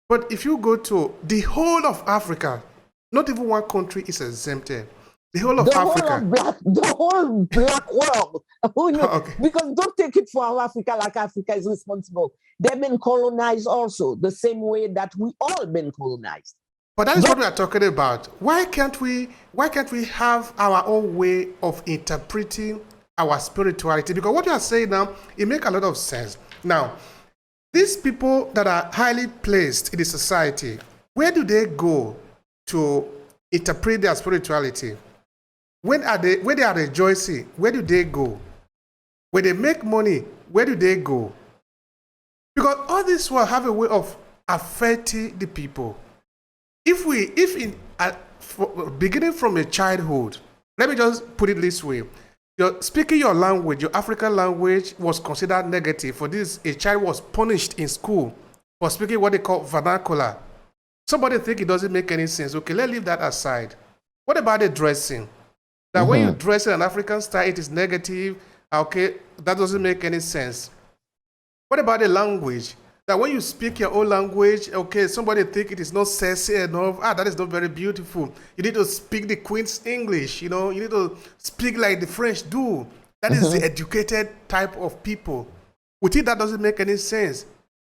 But if you go to the whole of Africa, not even one country is exempted. The whole of Africa. The whole black world. Okay. Because don't take it for Africa like Africa is responsible. They've been colonized also, the same way that we all been colonized. But that is what we are talking about. Why can't we have our own way of interpreting our spirituality? Because what you are saying now, it makes a lot of sense. Now, these people that are highly placed in the society, where do they go to interpret their spirituality? When they are rejoicing, where do they go? When they make money, where do they go? Because all this will have a way of affecting the people. Beginning from a childhood, let me just put it this way. Speaking your language, your African language, was considered negative. For this, a child was punished in school for speaking what they call vernacular. Somebody think it doesn't make any sense. Okay, let's leave that aside. What about the dressing? That when you dress in an African style, it is negative. Okay, that doesn't make any sense. What about the language? That when you speak your own language, okay, somebody think it is not sexy enough. That is not very beautiful. You need to speak the Queen's English, you need to speak like the French do. That is the educated type of people. We think that doesn't make any sense.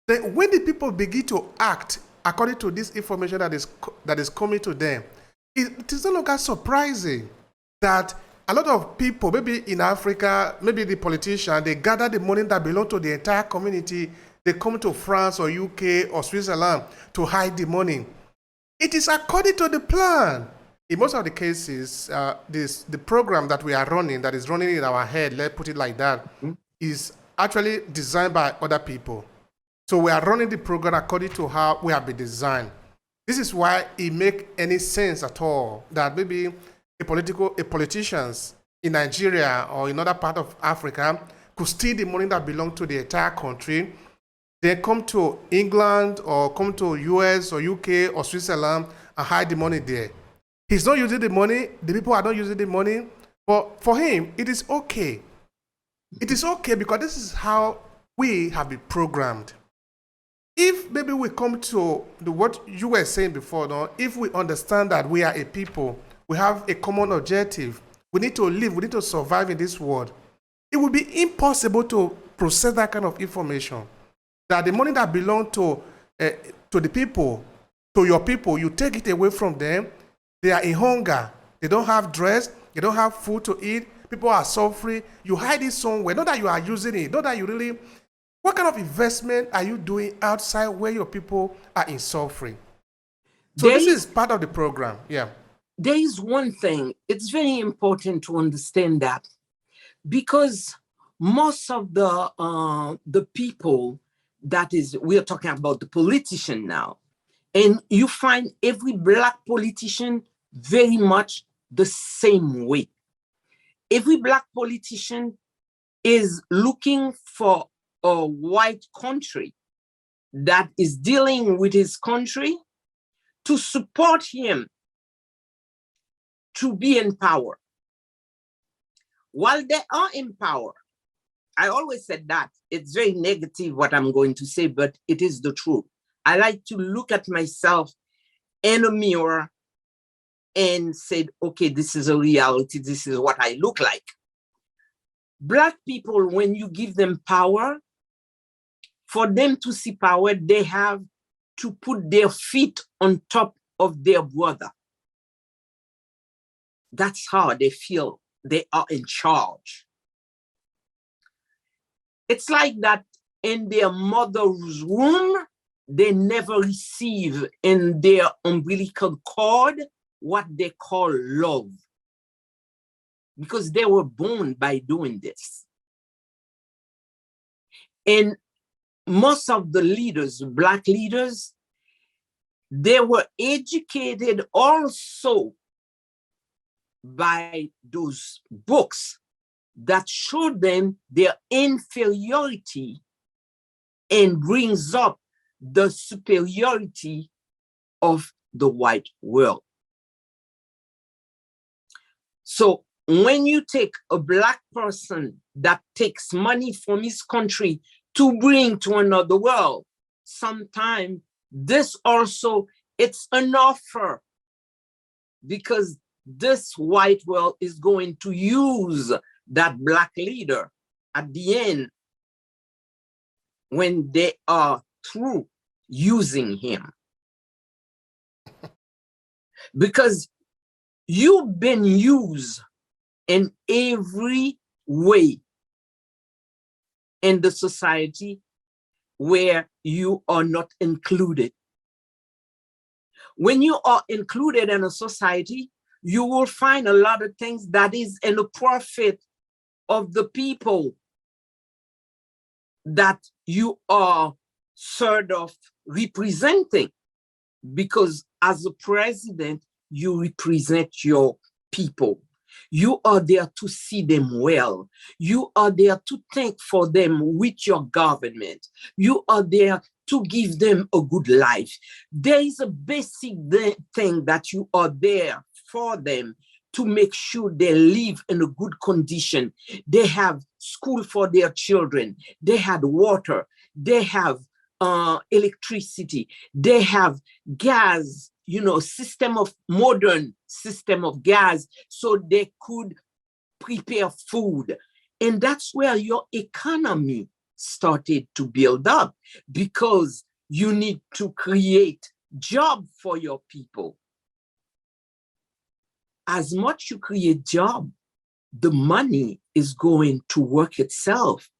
Then when the people begin to act according to this information that is coming to them, it is no longer surprising that a lot of people, maybe in Africa, maybe the politicians, they gather the money that belongs to the entire community. They come to France or UK or Switzerland to hide the money. It is according to the plan. In most of the cases, the program that we are running, that is running in our head, let's put it like that, is actually designed by other people. So we are running the program according to how we have been designed. This is why it makes any sense at all that maybe politicians in Nigeria or in other part of Africa could steal the money that belongs to the entire country. They come to England or come to US or UK or Switzerland and hide the money there. He's not using the money. The people are not using the money. But for him, it is okay. It is okay because this is how we have been programmed. If maybe we come to what you were saying before, no? If we understand that we are a people, we have a common objective, we need to live, we need to survive in this world, it would be impossible to process that kind of information. That the money that belongs to the people, to your people, you take it away from them. They are in hunger. They don't have dress. They don't have food to eat. people are suffering, you hide it somewhere, not that you are using it, not that you really, what kind of investment are you doing outside where your people are in suffering? So There this is is part of the program. Yeah. there is one thing, it's very important to understand that, because most of the people, that is, we are talking about the politician now, and you find every Black politician very much the same way. Every Black politician is looking for a white country that is dealing with his country to support him to be in power. While they are in power, I always said that it's very negative what I'm going to say, but it is the truth. I like to look at myself in a mirror and said, okay, this is a reality. This is what I look like. Black people, when you give them power, for them to see power, they have to put their feet on top of their brother. That's how they feel they are in charge. It's like that in their mother's womb, they never receive in their umbilical cord what they call love, because they were born by doing this. And most of the leaders, Black leaders, they were educated also by those books that showed them their inferiority and brings up the superiority of the white world. So when you take a Black person that takes money from his country to bring to another world, sometimes this also, it's an offer, because this white world is going to use that Black leader at the end when they are through using him. Because you've been used in every way in the society where you are not included. When you are included in a society, you will find a lot of things that is in the profit of the people that you are sort of representing, because as a president, you represent your people. You are there to see them well. You are there to think for them with your government. You are there to give them a good life. There is a basic thing that you are there for them, to make sure they live in a good condition. They have school for their children. They had water. They have electricity. They have gas, modern system of gas, so they could prepare food. And that's where your economy started to build up, because you need to create job for your people. As much you create job, the money is going to work itself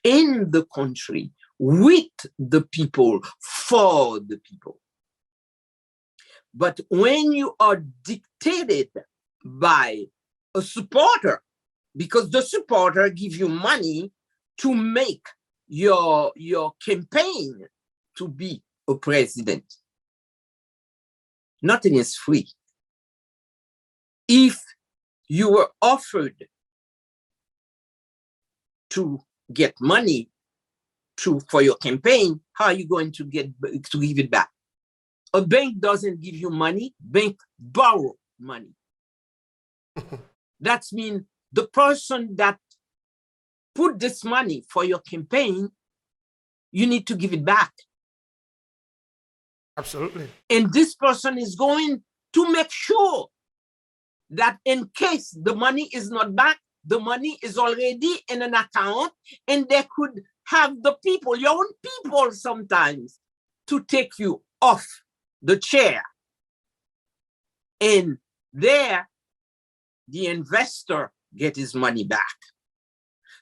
in the country, with the people, for the people. But when you are dictated by a supporter, because the supporter gives you money to make your campaign to be a president, nothing is free. If you were offered to get money for your campaign, how are you going to give it back? A bank doesn't give you money, bank borrow money. That means the person that put this money for your campaign, you need to give it back. Absolutely. And this person is going to make sure that in case the money is not back, the money is already in an account, and they could have the people, your own people sometimes, to take you off the chair. And there, the investor get his money back.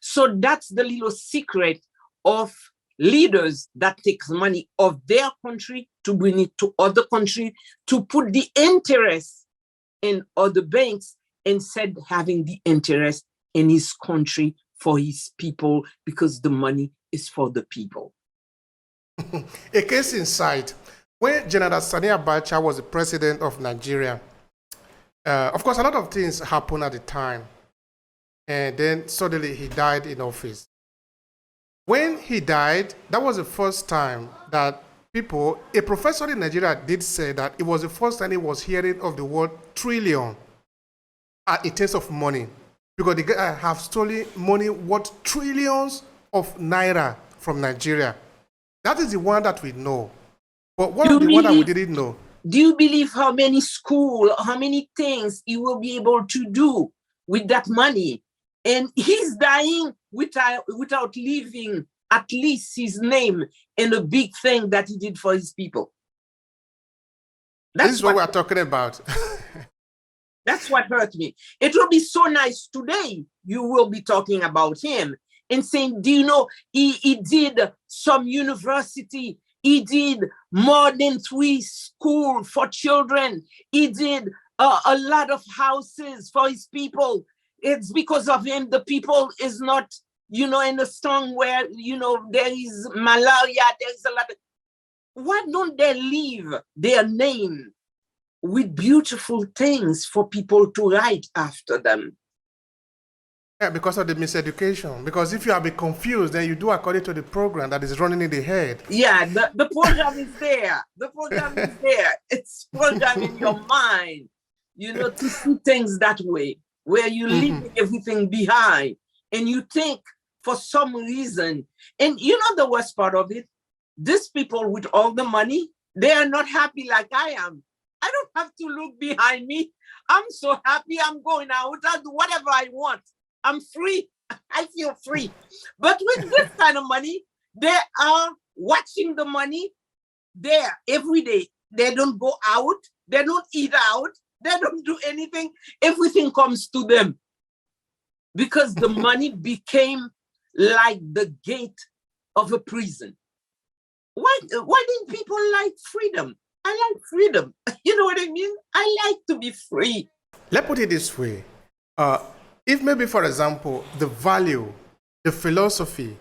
So that's the little secret of leaders that takes money of their country to bring it to other country, to put the interest in other banks instead having the interest in his country for his people, because the money is for the people. A case in sight, when General Sani Abacha was the president of Nigeria, of course, a lot of things happened at the time. And then suddenly he died in office. When he died, that was the first time that a professor in Nigeria did say that it was the first time he was hearing of the word trillion in terms of money. Because they have stolen money worth trillions of naira from Nigeria. That is the one that we know. But what is the one that we didn't know? Do you believe how many schools, how many things he will be able to do with that money? And he's dying without leaving at least his name in a big thing that he did for his people. This is what we're talking about. That's what hurt me. It will be so nice today. You will be talking about him and saying, do you know, he did some university. He did more than 3 schools for children. He did a lot of houses for his people. It's because of him the people is not, in a storm where, there is malaria, there's a lot of... Why don't they leave their name with beautiful things for people to write after them? Yeah, because of the miseducation. Because if you have been confused, then you do according to the program that is running in the head. Yeah, the program is there. The program is there. It's program in your mind, to see things that way, where you leave everything behind and you think for some reason. And the worst part of it, these people with all the money, they are not happy like I am. I don't have to look behind me. I'm so happy. I'm going out. I'll do whatever I want. I'm free. I feel free. But with this kind of money, they are watching the money there every day. They don't go out. They don't eat out. They don't do anything. Everything comes to them because the money became like the gate of a prison. Why didn't people like freedom? I like freedom. You know what I mean? I like to be free. Let's put it this way. If maybe, for example, the value, the philosophy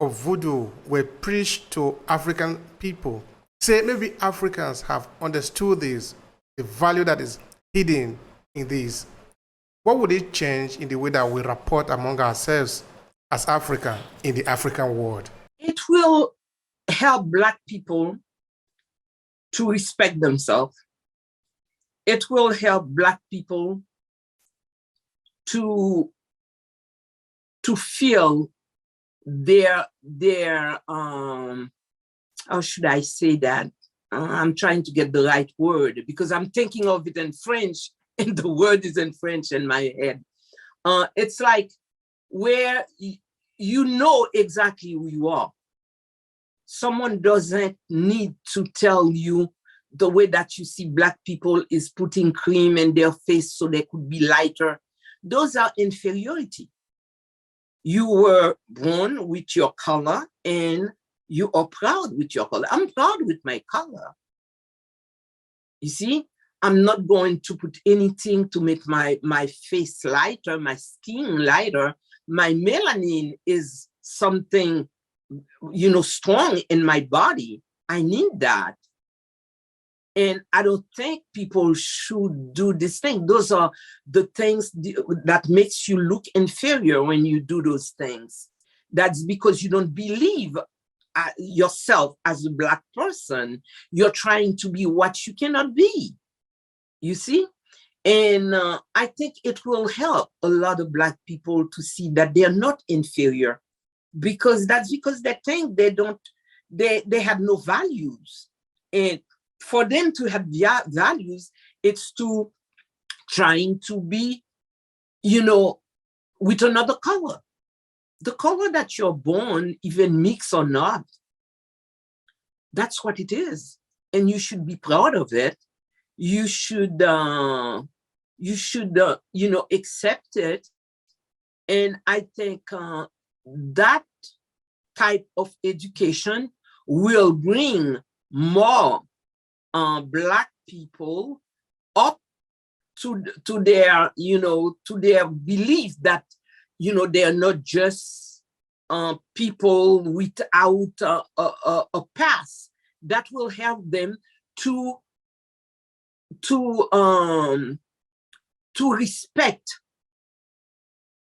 of voodoo were preached to African people, say maybe Africans have understood this, the value that is hidden in this, what would it change in the way that we rapport among ourselves as African in the African world? It will help Black people to respect themselves. It will help Black people to feel their how should I say that? I'm trying to get the right word because I'm thinking of it in French and the word is in French in my head. It's like where you know exactly who you are. Someone doesn't need to tell you the way that you see Black people is putting cream in their face so they could be lighter. Those are inferiority. You were born with your color and you are proud with your color. I'm proud with my color. You see, I'm not going to put anything to make my face lighter, my skin lighter. My melanin is something, strong in my body. I need that. And I don't think people should do this thing. Those are the things that makes you look inferior when you do those things. That's because you don't believe yourself as a Black person. You're trying to be what you cannot be. You see? And I think it will help a lot of Black people to see that they're not inferior, because that's because they think they have no values. And for them to have values, it's to trying to be, with another color. The color that you're born, even mixed or not, that's what it is. And you should be proud of it. You should accept it And I think that type of education will bring more Black people up to their, to their belief that, they're not just people without a past. That will help them to respect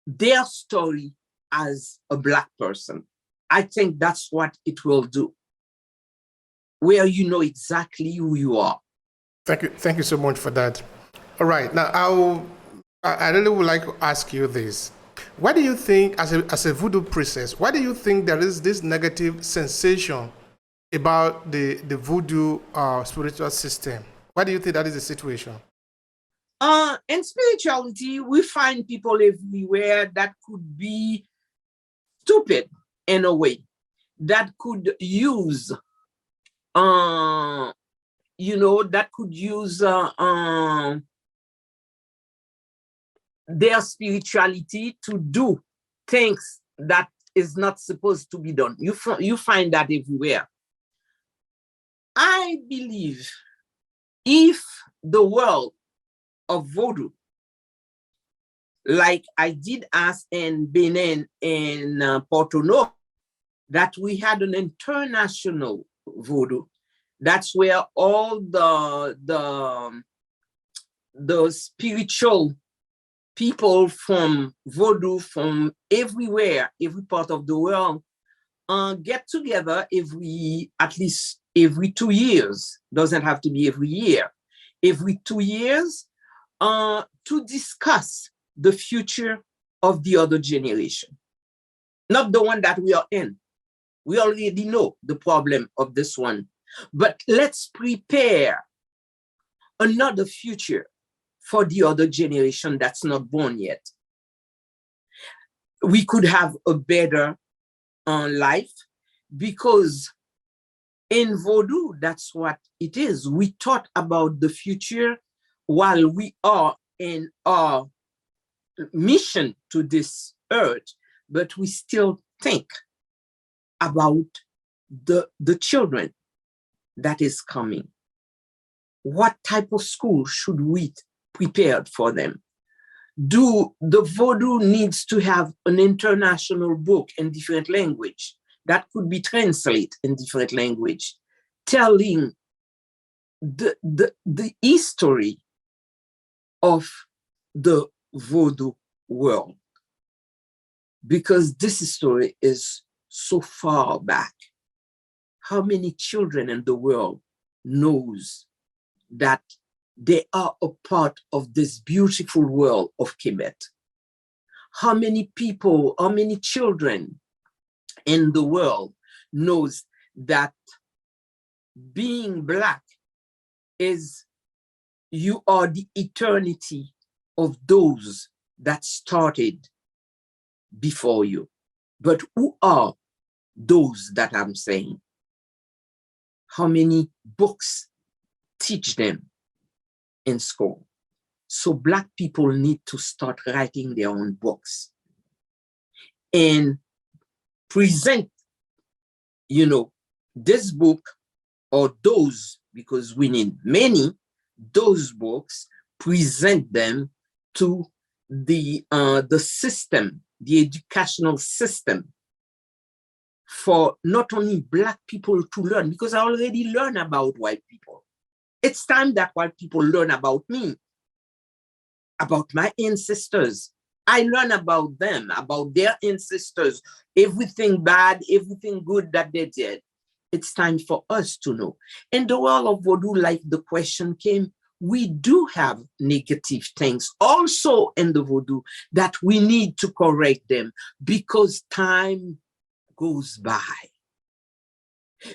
their story as a Black person. I think that's what it will do, where you know exactly who you are. Thank you so much for that. All right, now I really would like to ask you this. Why do you think, as a voodoo priestess, why do you think there is this negative sensation about the voodoo spiritual system? Why do you think that is the situation? In spirituality, we find people everywhere that could be stupid in a way, that could use, that could use their spirituality to do things that is not supposed to be done. You find that everywhere. I believe if the world of Vodou, like I did ask in Benin and Porto Novo, that we had an international Vodou. That's where all the spiritual people from Vodou, from everywhere, every part of the world, get together at least every 2 years. Doesn't have to be every year. Every 2 years, to discuss the future of the other generation. Not the one that we are in. We already know the problem of this one. But let's prepare another future for the other generation that's not born yet. We could have a better life, because in Vodou, that's what it is. We thought about the future while we are in our mission to this earth, but we still think about the children that is coming. What type of school should we prepare for them? Do the Vodou needs to have an international book in different language that could be translated in different language, telling the history of the Vodou world, because this story is so far back. How many children in the world knows that they are a part of this beautiful world of Quebec? How many people, how many children in the world knows that being Black is, you are the eternity of those that started before you? But who are those that I'm saying? How many books teach them in school? So Black people need to start writing their own books and present, this book or those, because we need many, those books, present them to the system, the educational system, for not only Black people to learn, because I already learned about white people. It's time that white people learn about me, about my ancestors. I learn about them, about their ancestors, everything bad, everything good that they did. It's time for us to know. In the world of Vodou, like the question came, we do have negative things also in the Vodou that we need to correct them, because time goes by.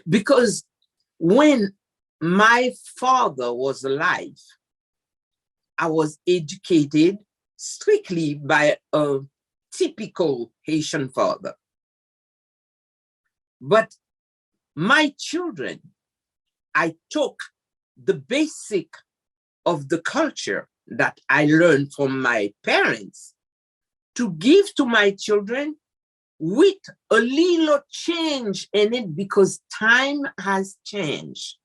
Because when my father was alive, I was educated strictly by a typical Haitian father. But my children, I took the basic of the culture that I learned from my parents to give to my children with a little change in it, because time has changed.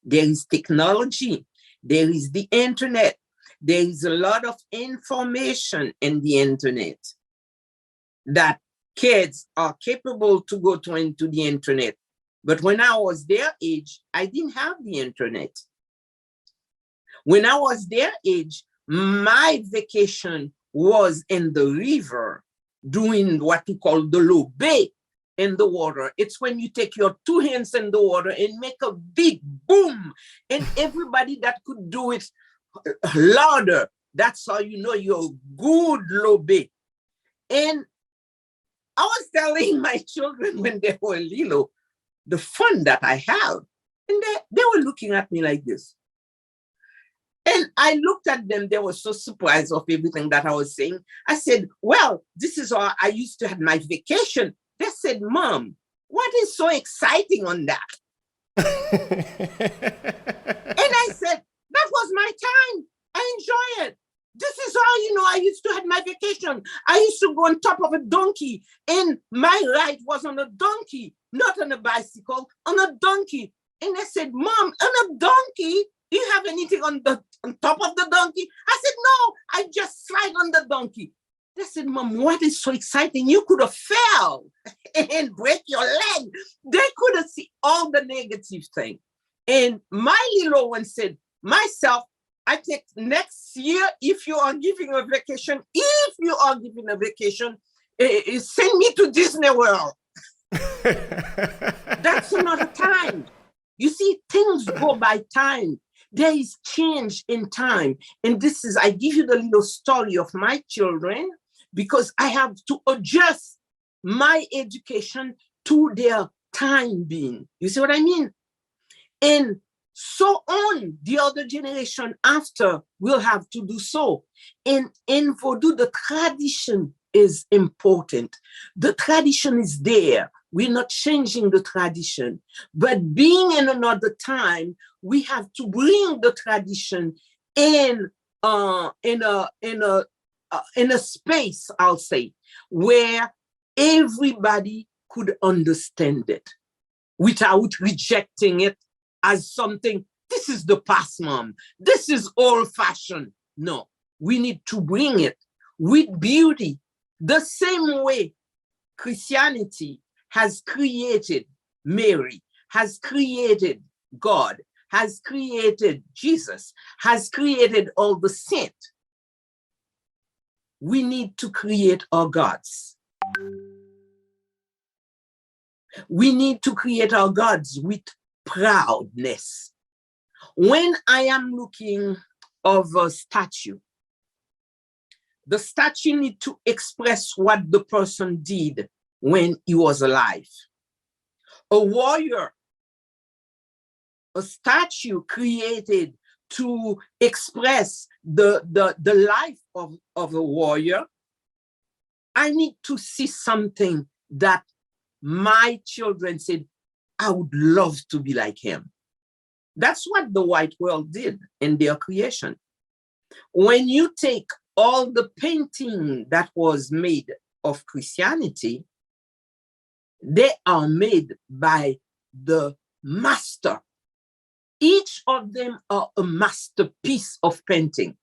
There is technology, there is the internet, there is a lot of information in the internet that kids are capable to go to into the internet. But when I was their age, I didn't have the internet. When I was their age, my vacation was in the river, doing what we call the lobe in the water. It's when you take your two hands in the water and make a big boom, and everybody that could do it louder, that's how you know you're good lobe. And I was telling my children when they were little, the fun that I have. And they were looking at me like this. And I looked at them, they were so surprised of everything that I was saying. I said, well, this is how I used to have my vacation. They said, Mom, what is so exciting on that? And I said, that was my time. I enjoy it. This is how, you know, I used to have my vacation. I used to go on top of a donkey, and my ride was on a donkey, not on a bicycle, on a donkey. And I said, Mom, on a donkey? Do you have anything on top of the donkey? I said, no, I just slide on the donkey. They said, Mom, what is so exciting? You could have fell and break your leg. They could have seen all the negative things. And my little one said, myself, I think next year, if you are giving a vacation, send me to Disney World. That's another time. You see, things go by time. There is change in time. And this is, I give you the little story of my children because I have to adjust my education to their time being. You see what I mean? And so on, the other generation after will have to do so. And in Vodou, the tradition is important. The tradition is there. We're not changing the tradition, but being in another time, we have to bring the tradition in a space, I'll say, where everybody could understand it without rejecting it as something. This is the past, Mom. This is old-fashioned. No, we need to bring it with beauty, the same way Christianity has created Mary, has created God, has created Jesus, has created all the saints. We need to create our gods. We need to create our gods with proudness. When I am looking of a statue, the statue needs to express what the person did when he was alive. A warrior, a statue created to express the life of a warrior. I need to see something that my children said, I would love to be like him. That's what the white world did in their creation. When you take all the painting that was made of Christianity, they are made by the master. Each of them are a masterpiece of painting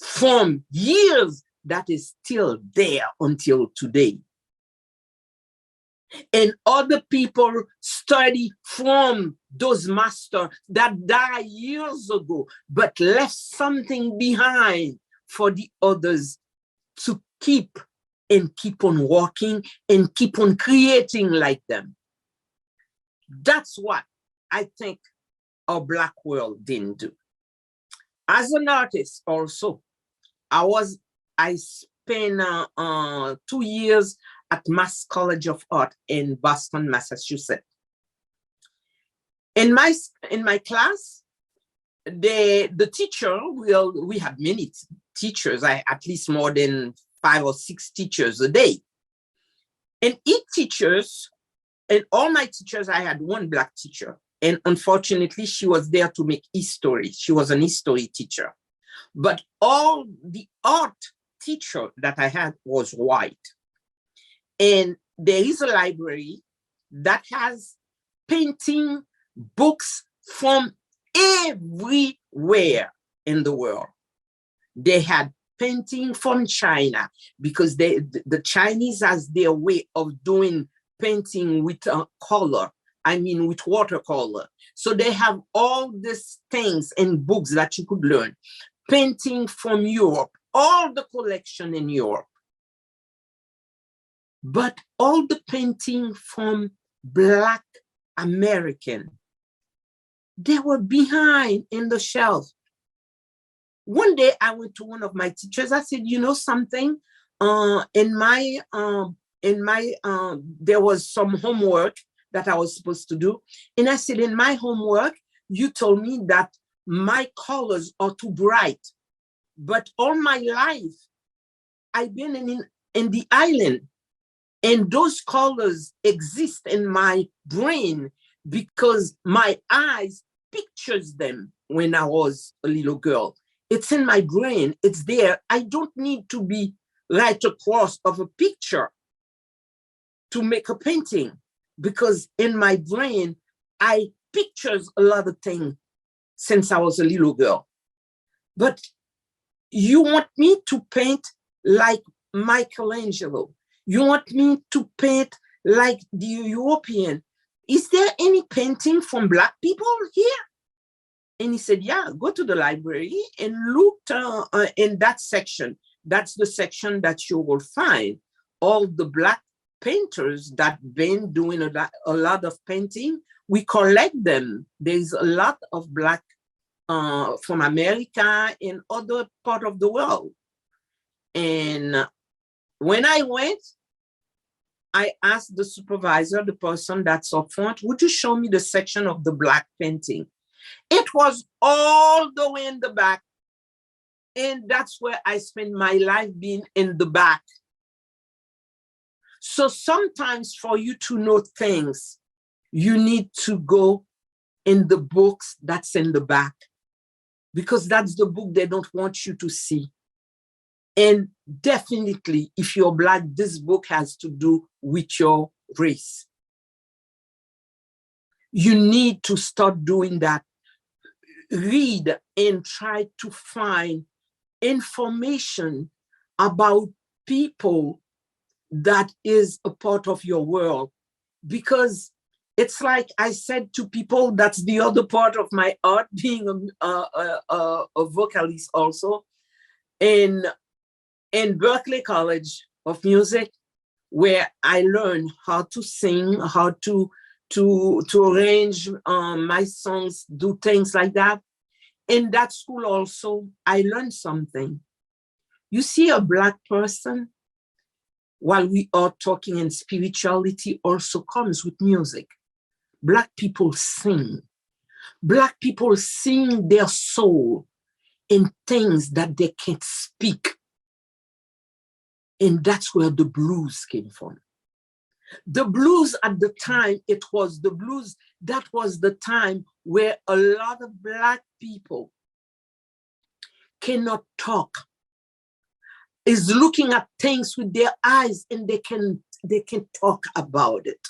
from years that is still there until today. And other people study from those masters that died years ago, but left something behind for the others to keep on walking and keep on creating like them. That's what I think our Black world didn't do. As an artist also, I spent 2 years at Mass College of Art in Boston, Massachusetts. In my class, the teacher, we have many teachers, at least more than 5 or 6 teachers a day. And all my teachers, I had one Black teacher. And unfortunately, she was there to make history. She was an history teacher. But all the art teacher that I had was white. And there is a library that has painting books from everywhere in the world. They had painting from China because the Chinese has their way of doing painting with color. I mean, with watercolor. So they have all these things and books that you could learn. Painting from Europe, all the collection in Europe. But all the painting from Black American, they were behind in the shelf. One day I went to one of my teachers. I said, you know something? There was some homework that I was supposed to do. And I said, in my homework, you told me that my colors are too bright. But all my life, I've been in the island. And those colors exist in my brain because my eyes pictures them when I was a little girl. It's in my brain, it's there. I don't need to be right across of a picture to make a painting because in my brain, I pictures a lot of things since I was a little girl. But you want me to paint like Michelangelo. You want me to paint like the European. Is there any painting from Black people here? And he said, yeah, go to the library and look in that section. That's the section that you will find all the Black painters that been doing a lot of painting. We collect them. There's a lot of Black from America and other part of the world. And when I went, I asked the supervisor, the person that's up front, would you show me the section of the Black painting? It was all the way in the back. And that's where I spent my life being in the back. So sometimes for you to know things, you need to go in the books that's in the back, because that's the book they don't want you to see. And definitely, if you're Black, this book has to do with your race. You need to start doing that. Read and try to find information about people that is a part of your world. Because it's like I said to people, that's the other part of my art, being a vocalist also. In Berklee College of Music, where I learned how to sing, how to arrange my songs, do things like that. In that school also, I learned something. You see, a Black person, while we are talking in spirituality, also comes with music. Black people sing. Black people sing their soul in things that they can't speak. And that's where the blues came from. The blues at the time, it was the blues, that was the time where a lot of Black people cannot talk, is looking at things with their eyes, and they can talk about it.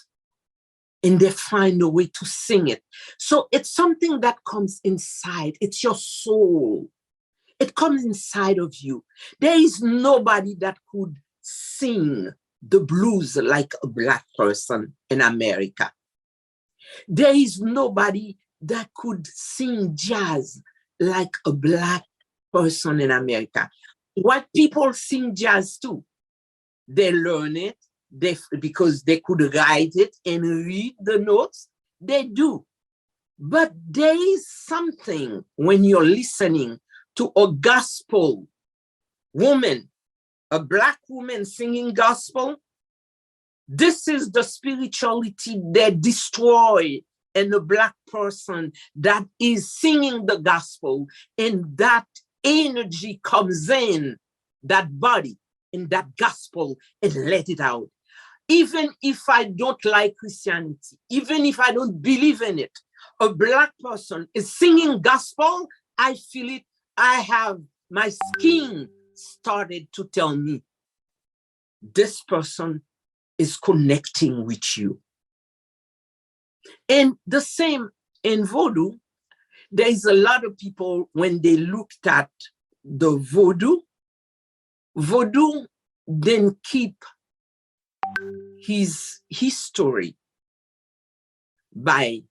And they find a way to sing it. So it's something that comes inside. It's your soul. It comes inside of you. There is nobody that could sing the blues like a Black person in America. There is nobody that could sing jazz like a Black person in America. White people sing jazz too. They learn it because they could write it and read the notes. They do. But there is something when you're listening to a gospel woman, a Black woman singing gospel. This is the spirituality they destroy in a Black person that is singing the gospel, and that energy comes in that body, in that gospel, and let it out. Even if I don't like Christianity, even if I don't believe in it, a Black person is singing gospel, I feel it. I have my skin started to tell me, this person is connecting with you. And the same in Vodou, there is a lot of people, when they looked at the Vodou didn't keep his history by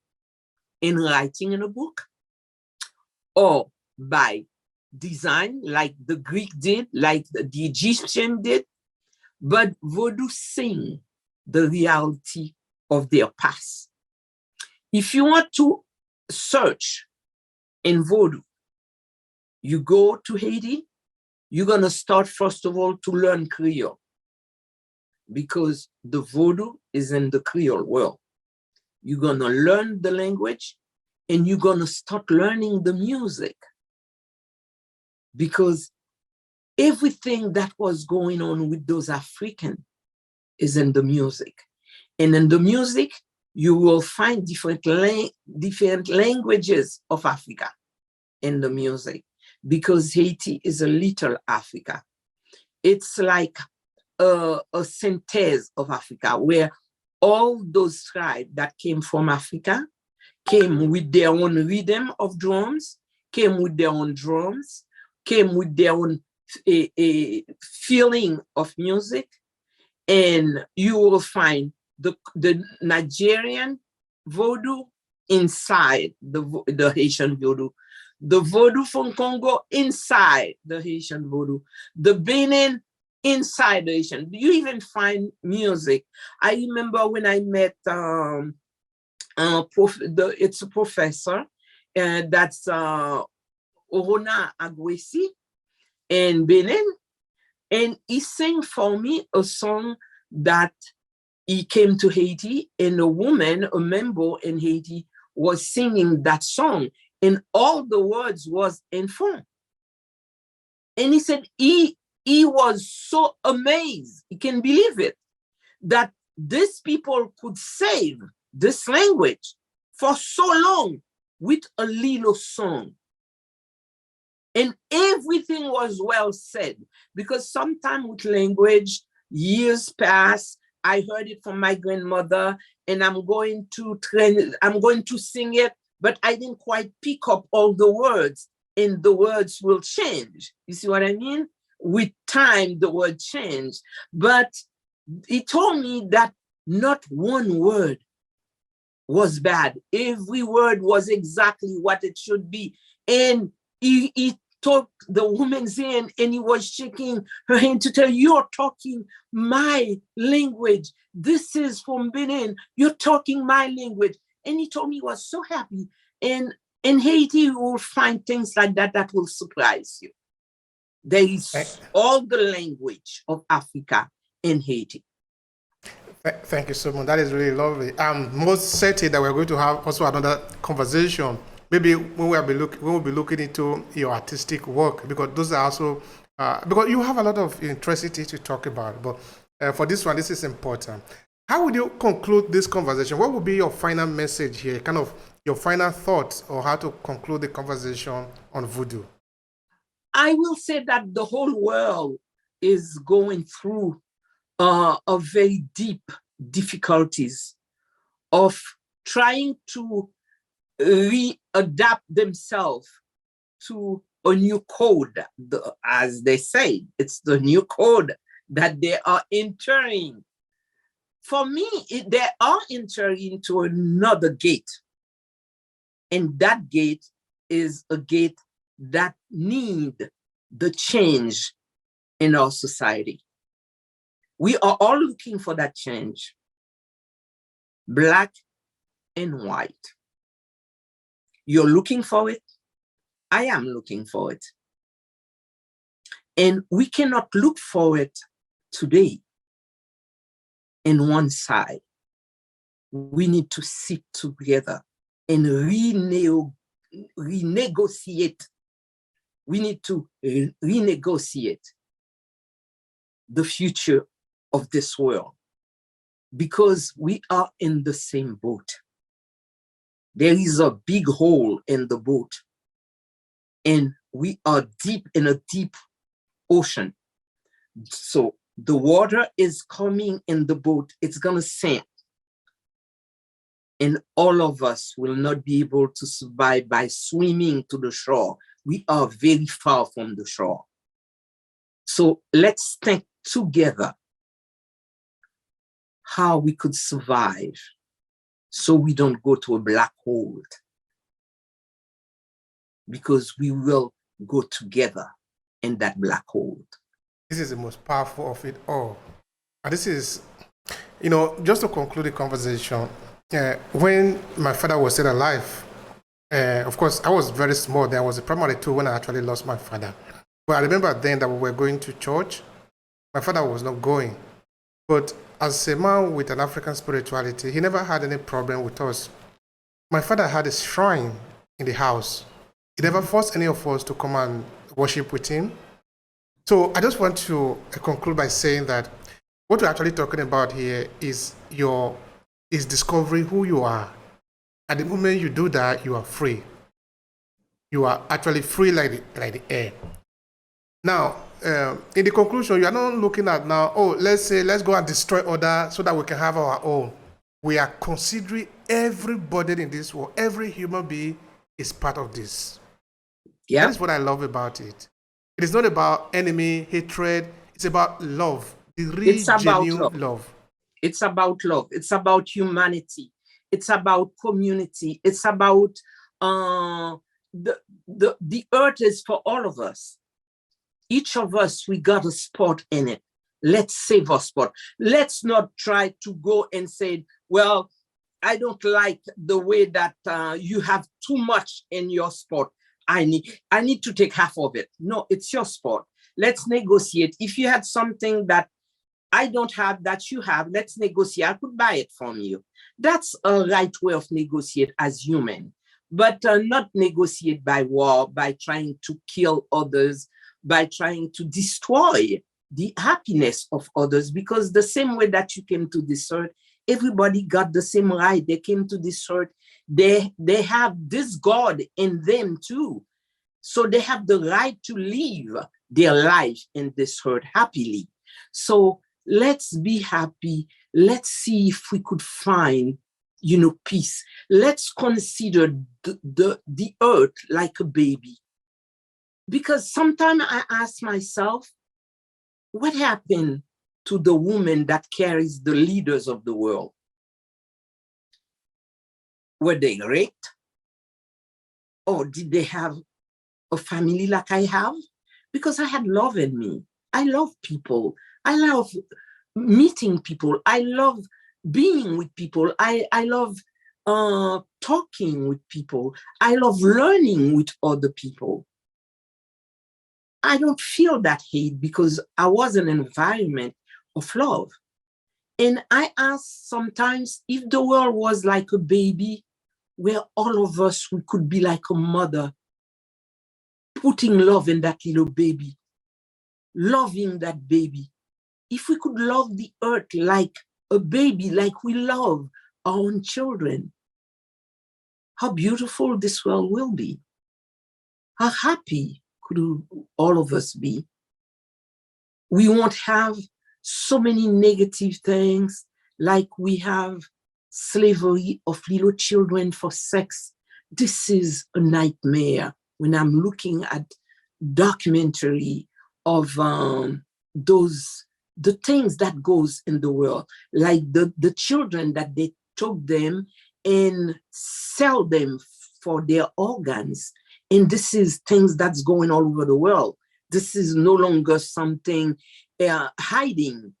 writing in a book or by design like the Greek did, like the Egyptian did, but Vodou sing the reality of their past. If you want to search in Vodou, you go to Haiti, you're gonna start first of all to learn Creole, because the Vodou is in the Creole world. You're gonna learn the language and you're gonna start learning the music, because everything that was going on with those Africans is in the music. And in the music, you will find different languages of Africa in the music, because Haiti is a little Africa. It's like a synthesis of Africa, where all those tribes that came from Africa came with their own rhythm of drums, came with their own drums, came with their own a feeling of music. And you will find the Nigerian Vodou inside the Haitian Vodou, the Vodou from Congo inside the Haitian Vodou, the Benin inside the Haitian. You even find music. I remember when I met it's a professor, that's Orona Agwesi in Benin, and he sang for me a song that he came to Haiti, and a member in Haiti, was singing that song, and all the words was in Fon. And he said he was so amazed, he can't believe it, that these people could save this language for so long with a little song. And everything was well said, because sometimes with language, years pass, I heard it from my grandmother, and I'm going to sing it, but I didn't quite pick up all the words, and the words will change. You see what I mean? With time, the word changed. But he told me that not one word was bad. Every word was exactly what it should be. And he took the woman's hand and he was shaking her hand to tell, you're talking my language. This is from Benin. You're talking my language. And he told me he was so happy. And in Haiti, you will find things like that will surprise you. There is all the language of Africa in Haiti. Thank you so much. That is really lovely. I'm most certain that we're going to have also another conversation. Maybe when we'll be looking into your artistic work, because those are also because you have a lot of interesting things to talk about. But for this one, this is important. How would you conclude this conversation? What would be your final message here? Kind of your final thoughts, or how to conclude the conversation on Vodou? I will say that the whole world is going through a very deep difficulties of trying to readapt themselves to a new code. As they say, it's the new code that they are entering. For me, they are entering into another gate. And that gate is a gate that need the change in our society. We are all looking for that change, Black and white. You're looking for it. I am looking for it. And we cannot look for it today in one side. We need to sit together and renegotiate. We need to renegotiate the future of this world, because we are in the same boat. There is a big hole in the boat, and we are deep in a deep ocean. So the water is coming in the boat, it's going to sink. And all of us will not be able to survive by swimming to the shore. We are very far from the shore. So let's think together how we could survive so we don't go to a black hole, because we will go together in that black hole. This is the most powerful of it all. And this is, just to conclude the conversation, when my father was still alive, of course, I was very small then. I was primary 2 when I actually lost my father. But I remember then that we were going to church. My father was not going. But as a man with an African spirituality, he never had any problem with us. My father had a shrine in the house. He never forced any of us to come and worship with him. So I just want to conclude by saying that what we're actually talking about here is discovering who you are. At the moment you do that, you are free. You are actually free like the air. Now, in the conclusion, you are not looking at now, let's go and destroy others so that we can have our own. We are considering everybody in this world, every human being is part of this. Yeah. That is what I love about it. It is not about enemy, hatred. It's about love. The real, genuine love. It's about love. It's about humanity. It's about community. It's about the earth is for all of us. Each of us, we got a spot in it. Let's save our spot. Let's not try to go and say, well, I don't like the way that you have too much in your spot. I need to take half of it. No, it's your spot. Let's negotiate. If you had something that I don't have that you have, let's negotiate. I could buy it from you. That's a right way of negotiate as human, but not negotiate by war, by trying to kill others, by trying to destroy the happiness of others, because the same way that you came to this earth, everybody got the same right. They came to this earth. They have this God in them too. So they have the right to live their life in this earth happily. So let's be happy. Let's see if we could find, peace. Let's consider the earth like a baby. Because sometimes I ask myself, what happened to the woman that carries the leaders of the world? Were they raped? Or did they have a family like I have? Because I had love in me. I love people. I love meeting people. I love being with people. I love talking with people. I love learning with other people. I don't feel that hate because I was in an environment of love. And I ask sometimes if the world was like a baby, where all of us, we could be like a mother, putting love in that little baby, loving that baby. If we could love the earth like a baby, like we love our own children, how beautiful this world will be. How happy could all of us be? We won't have so many negative things like we have slavery of little children for sex. This is a nightmare when I'm looking at documentary of the things that goes in the world, like the children that they took them and sell them for their organs. And this is things that's going all over the world. This is no longer something hiding.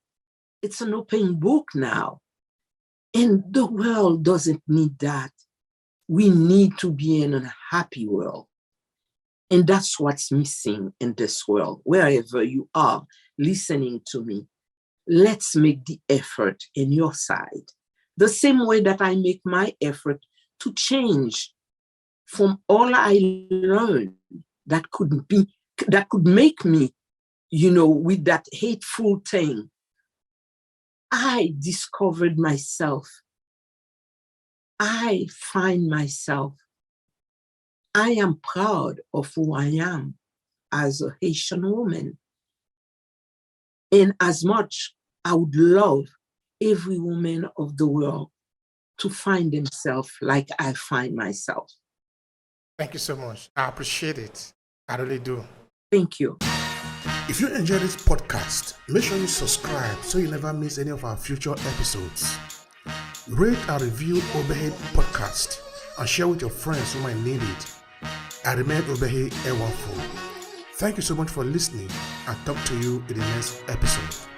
It's an open book now. And the world doesn't need that. We need to be in a happy world. And that's what's missing in this world. Wherever you are listening to me, let's make the effort in your side. The same way that I make my effort to change from all I learned that could make me, with that hateful thing. I discovered myself. I find myself. I am proud of who I am as a Haitian woman. And as much I would love every woman of the world to find themselves like I find myself. Thank you so much. I appreciate it. I really do. Thank you. If you enjoy this podcast, make sure you subscribe so you never miss any of our future episodes. Rate and review Obehi Podcast and share with your friends who might need it. I remain Obehi Ewafo. Thank you so much for listening and talk to you in the next episode.